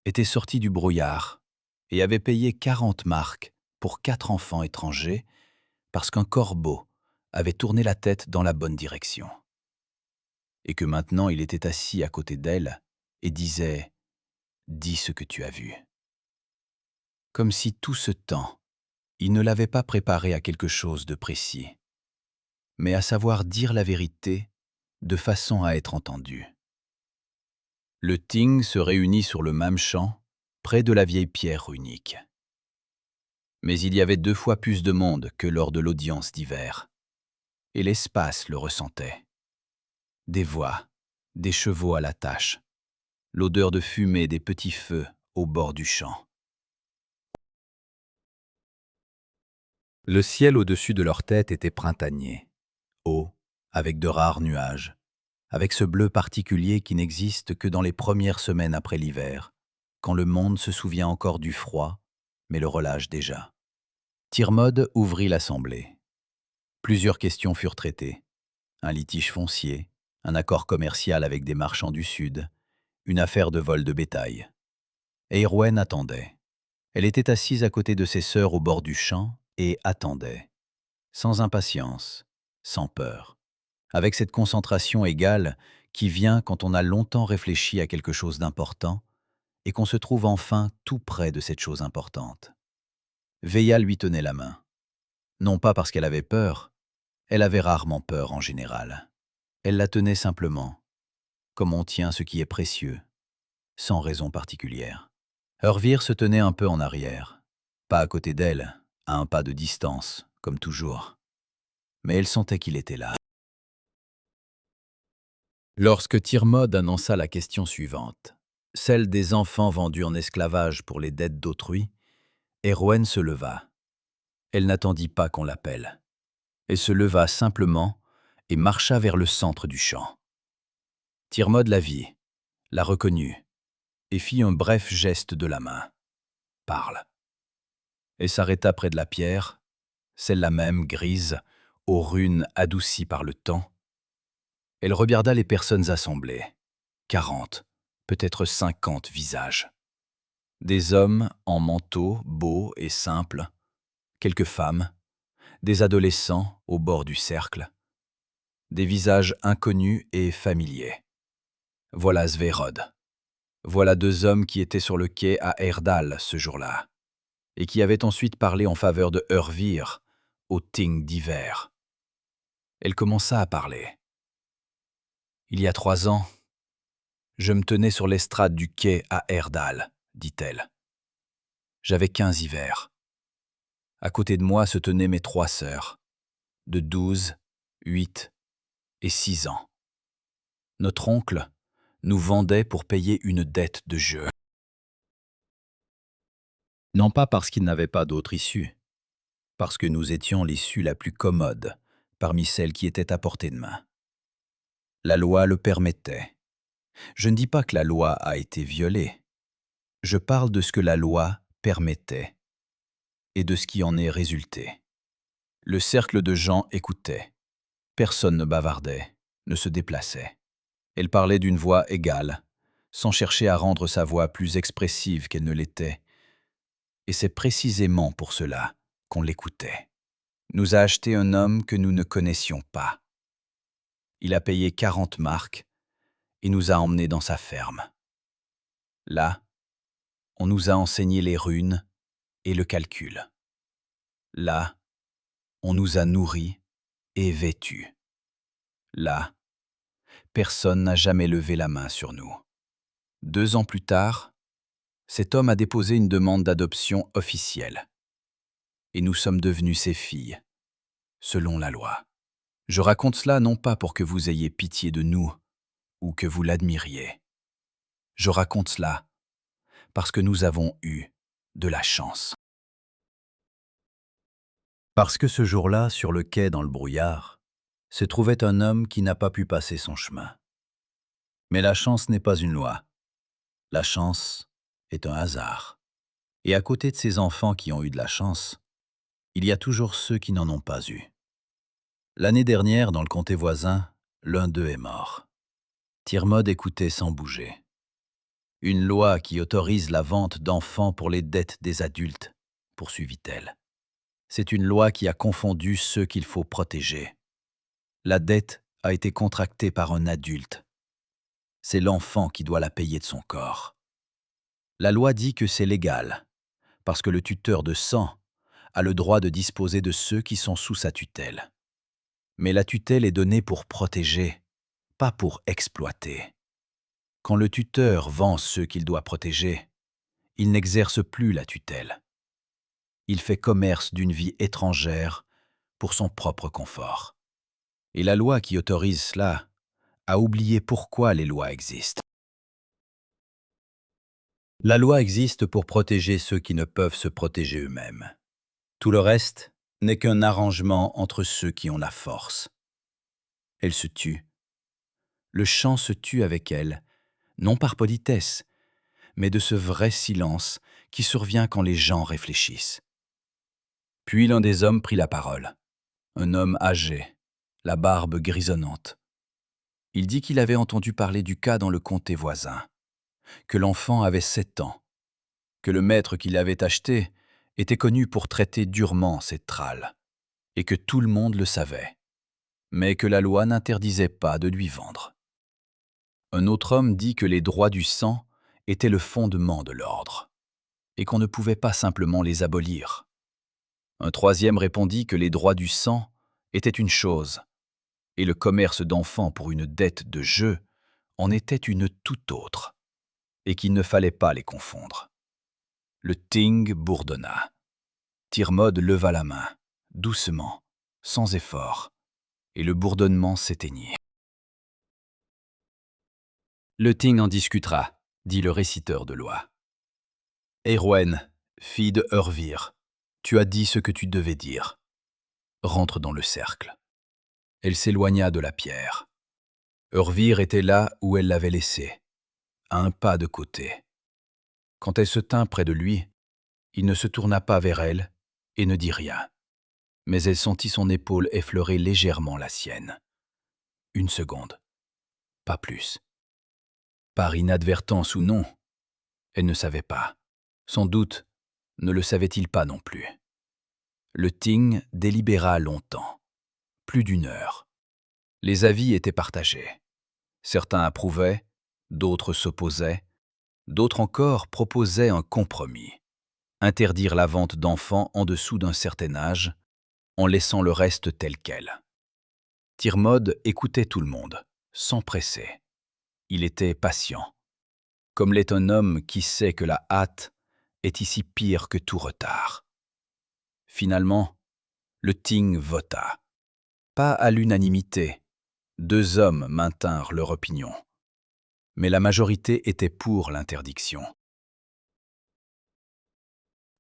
était sorti du brouillard et avait payé 40 marks pour 4 enfants étrangers parce qu'un corbeau avait tourné la tête dans la bonne direction. Et que maintenant il était assis à côté d'elle et disait « Dis ce que tu as vu ». Comme si tout ce temps, il ne l'avait pas préparé à quelque chose de précis, mais à savoir dire la vérité de façon à être entendu. Le Ting se réunit sur le même champ, près de la vieille pierre runique. Mais il y avait 2 fois plus de monde que lors de l'audience d'hiver, et l'espace le ressentait. Des voix, des chevaux à la tâche, l'odeur de fumée des petits feux au bord du champ. Le ciel au-dessus de leur tête était printanier, haut, avec de rares nuages, avec ce bleu particulier qui n'existe que dans les premières semaines après l'hiver, quand le monde se souvient encore du froid, mais le relâche déjà. Tirmod ouvrit l'assemblée. Plusieurs questions furent traitées. Un litige foncier, un accord commercial avec des marchands du Sud, une affaire de vol de bétail. Et Erwan attendait. Elle était assise à côté de ses sœurs au bord du champ et attendait, sans impatience, sans peur, avec cette concentration égale qui vient quand on a longtemps réfléchi à quelque chose d'important et qu'on se trouve enfin tout près de cette chose importante. Veilla lui tenait la main. Non pas parce qu'elle avait peur, elle avait rarement peur en général. Elle la tenait simplement, comme on tient ce qui est précieux, sans raison particulière. Eurvir se tenait un peu en arrière, pas à côté d'elle, à un pas de distance, comme toujours. Mais elle sentait qu'il était là. Lorsque Tirmod annonça la question suivante, celle des enfants vendus en esclavage pour les dettes d'autrui, Erwan se leva. Elle n'attendit pas qu'on l'appelle. Elle se leva simplement et marcha vers le centre du champ. Tirmod la vit, la reconnut, et fit un bref geste de la main. « Parle ». Et s'arrêta près de la pierre, celle-là même grise, aux runes adoucies par le temps. Elle regarda les personnes assemblées. 40, peut-être 50 visages. Des hommes en manteaux beaux et simples, quelques femmes, des adolescents au bord du cercle, des visages inconnus et familiers. Voilà Sverod. Voilà 2 hommes qui étaient sur le quai à Herdal ce jour-là, et qui avaient ensuite parlé en faveur de Eurvir au Ting d'hiver. Elle commença à parler. « Il y a 3 ans, je me tenais sur l'estrade du quai à Herdal, dit-elle. J'avais 15 hivers. À côté de moi se tenaient mes 3 sœurs, de 12, 8 et 6 ans. Notre oncle nous vendait pour payer une dette de jeu. Non pas parce qu'ils n'avaient pas d'autre issue, parce que nous étions l'issue la plus commode parmi celles qui étaient à portée de main. La loi le permettait. Je ne dis pas que la loi a été violée. Je parle de ce que la loi permettait et de ce qui en est résulté. Le cercle de gens écoutait. Personne ne bavardait, ne se déplaçait. Elle parlait d'une voix égale, sans chercher à rendre sa voix plus expressive qu'elle ne l'était. Et c'est précisément pour cela qu'on l'écoutait. Nous a acheté un homme que nous ne connaissions pas. Il a payé 40 marks et nous a emmenés dans sa ferme. Là, on nous a enseigné les runes et le calcul. Là, on nous a nourris et vêtus. Là, personne n'a jamais levé la main sur nous. 2 ans plus tard, cet homme a déposé une demande d'adoption officielle. Et nous sommes devenus ses filles, selon la loi. Je raconte cela non pas pour que vous ayez pitié de nous ou que vous l'admiriez. Je raconte cela parce que nous avons eu de la chance. Parce que ce jour-là, sur le quai dans le brouillard, se trouvait un homme qui n'a pas pu passer son chemin. Mais la chance n'est pas une loi. La chance est un hasard. Et à côté de ces enfants qui ont eu de la chance, il y a toujours ceux qui n'en ont pas eu. L'année dernière, dans le comté voisin, l'un d'eux est mort. Tirmod écoutait sans bouger. Une loi qui autorise la vente d'enfants pour les dettes des adultes, poursuivit-elle. C'est une loi qui a confondu ceux qu'il faut protéger. La dette a été contractée par un adulte. C'est l'enfant qui doit la payer de son corps. La loi dit que c'est légal, parce que le tuteur de sang a le droit de disposer de ceux qui sont sous sa tutelle. Mais la tutelle est donnée pour protéger, pas pour exploiter. Quand le tuteur vend ceux qu'il doit protéger, il n'exerce plus la tutelle. Il fait commerce d'une vie étrangère pour son propre confort. Et la loi qui autorise cela a oublié pourquoi les lois existent. La loi existe pour protéger ceux qui ne peuvent se protéger eux-mêmes. Tout le reste n'est qu'un arrangement entre ceux qui ont la force. Elle se tue. Le chant se tue avec elle, non par politesse, mais de ce vrai silence qui survient quand les gens réfléchissent. Puis l'un des hommes prit la parole, un homme âgé, la barbe grisonnante. Il dit qu'il avait entendu parler du cas dans le comté voisin, que l'enfant avait 7 ans, que le maître qui l'avait acheté était connu pour traiter durement ses tralles, et que tout le monde le savait, mais que la loi n'interdisait pas de lui vendre. Un autre homme dit que les droits du sang étaient le fondement de l'ordre, et qu'on ne pouvait pas simplement les abolir. Un troisième répondit que les droits du sang étaient une chose, et le commerce d'enfants pour une dette de jeu en était une toute autre, et qu'il ne fallait pas les confondre. Le ting bourdonna. Tirmod leva la main, doucement, sans effort, et le bourdonnement s'éteignit. Le ting en discutera, dit le réciteur de loi. Erowen, fille de Eurvir, tu as dit ce que tu devais dire. Rentre dans le cercle. Elle s'éloigna de la pierre. Eurvir était là où elle l'avait laissé, à un pas de côté. Quand elle se tint près de lui, il ne se tourna pas vers elle et ne dit rien. Mais elle sentit son épaule effleurer légèrement la sienne. 1 seconde, pas plus. Par inadvertance ou non, elle ne savait pas. Sans doute, ne le savait-il pas non plus. Le ting délibéra longtemps, plus d'1 heure. Les avis étaient partagés. Certains approuvaient, d'autres s'opposaient, d'autres encore proposaient un compromis. Interdire la vente d'enfants en dessous d'un certain âge, en laissant le reste tel quel. Tirmod écoutait tout le monde, sans presser. Il était patient, comme l'est un homme qui sait que la hâte est ici pire que tout retard. Finalement, le ting vota. Pas à l'unanimité, 2 hommes maintinrent leur opinion. Mais la majorité était pour l'interdiction.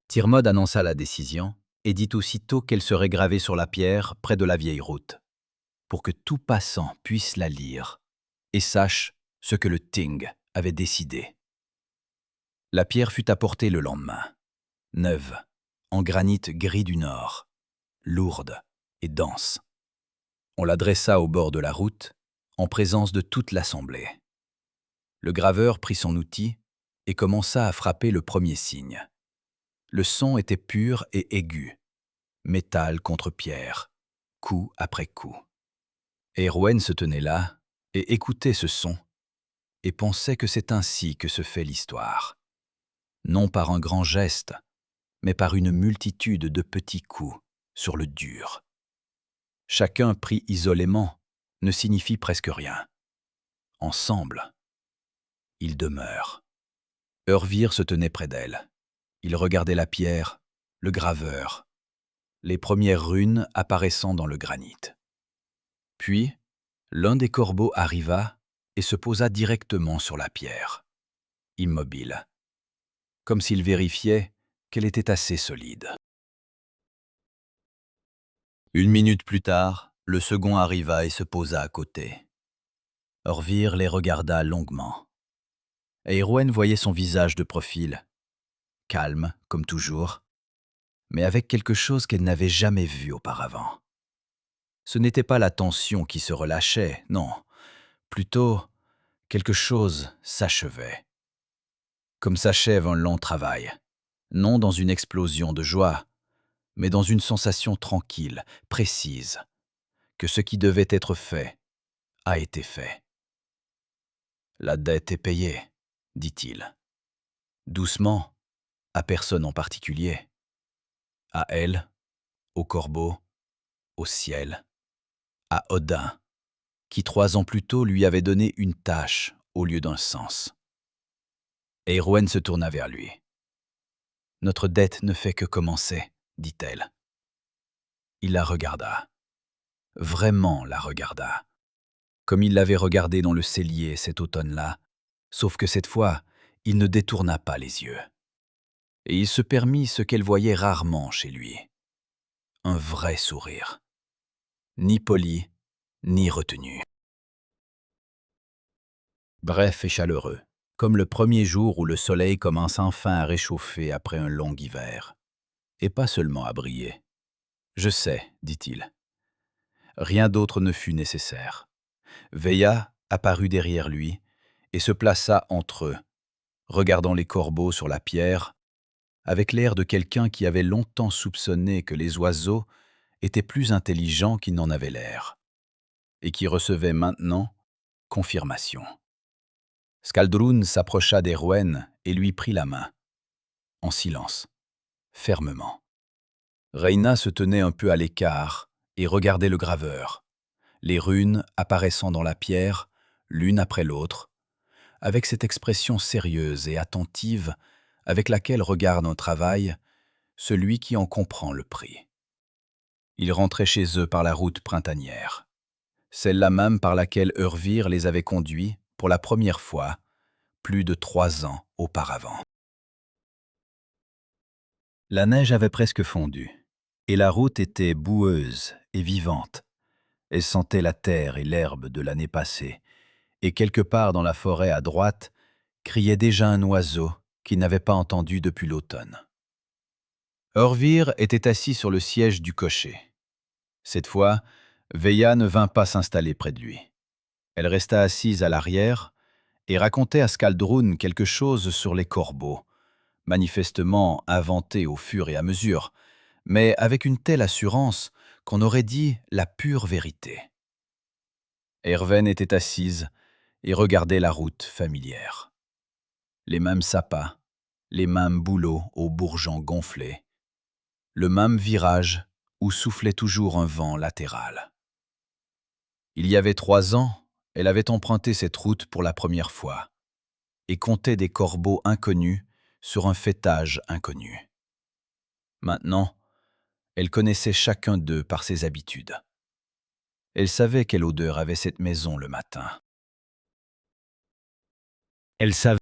Thiermod annonça la décision et dit aussitôt qu'elle serait gravée sur la pierre près de la vieille route, pour que tout passant puisse la lire et sache ce que le Ting avait décidé. La pierre fut apportée le lendemain, neuve, en granit gris du Nord, lourde et dense. On la dressa au bord de la route, en présence de toute l'assemblée. Le graveur prit son outil et commença à frapper le premier signe. Le son était pur et aigu, métal contre pierre, coup après coup. Erwen se tenait là et écoutait ce son et pensait que c'est ainsi que se fait l'histoire. Non par un grand geste, mais par une multitude de petits coups sur le dur. Chacun pris isolément ne signifie presque rien. Ensemble, ils demeurent. Eurvir se tenait près d'elle. Il regardait la pierre, le graveur, les premières runes apparaissant dans le granit. Puis, l'un des corbeaux arriva et se posa directement sur la pierre, immobile, comme s'il vérifiait qu'elle était assez solide. 1 minute plus tard, le second arriva et se posa à côté. Eurvir les regarda longuement. Eärwen voyait son visage de profil, calme comme toujours, mais avec quelque chose qu'elle n'avait jamais vu auparavant. Ce n'était pas la tension qui se relâchait, non, plutôt quelque chose s'achevait. Comme s'achève un long travail, non dans une explosion de joie, mais dans une sensation tranquille, précise, que ce qui devait être fait a été fait. La dette est payée, dit-il. Doucement, à personne en particulier. À elle, au corbeau, au ciel, à Odin, qui 3 ans plus tôt lui avait donné une tâche au lieu d'un sens. Eärwen se tourna vers lui. « Notre dette ne fait que commencer, dit-elle. Il la regarda. Vraiment la regarda. Comme il l'avait regardée dans le cellier cet automne-là, sauf que cette fois, il ne détourna pas les yeux. Et il se permit ce qu'elle voyait rarement chez lui. Un vrai sourire. Ni poli, ni retenu. Bref et chaleureux, comme le premier jour où le soleil commence enfin à réchauffer après un long hiver. Et pas seulement à briller. Je sais, dit-il. Rien d'autre ne fut nécessaire. Veilla apparut derrière lui et se plaça entre eux, regardant les corbeaux sur la pierre, avec l'air de quelqu'un qui avait longtemps soupçonné que les oiseaux étaient plus intelligents qu'ils n'en avaient l'air, et qui recevait maintenant confirmation. Skaldrun s'approcha d'Eärwen et lui prit la main, en silence, fermement. Reyna se tenait un peu à l'écart et regardait le graveur, les runes apparaissant dans la pierre, l'une après l'autre, avec cette expression sérieuse et attentive avec laquelle regarde un travail celui qui en comprend le prix. Ils rentraient chez eux par la route printanière, celle-là même par laquelle Eurvir les avait conduits pour la première fois, plus de 3 ans auparavant. La neige avait presque fondu, et la route était boueuse et vivante. Elle sentait la terre et l'herbe de l'année passée, et quelque part dans la forêt à droite, criait déjà un oiseau qu'il n'avait pas entendu depuis l'automne. Eurvir était assis sur le siège du cocher. Cette fois, Veilla ne vint pas s'installer près de lui. Elle resta assise à l'arrière et racontait à Skaldrun quelque chose sur les corbeaux, manifestement inventé au fur et à mesure, mais avec une telle assurance qu'on aurait dit la pure vérité. Eärwen était assise et regardait la route familière. Les mêmes sapins, les mêmes bouleaux aux bourgeons gonflés, le même virage où soufflait toujours un vent latéral. Il y avait 3 ans, elle avait emprunté cette route pour la première fois et comptait des corbeaux inconnus sur un faîtage inconnu. Maintenant, elle connaissait chacun d'eux par ses habitudes. Elle savait quelle odeur avait cette maison le matin. Elle savait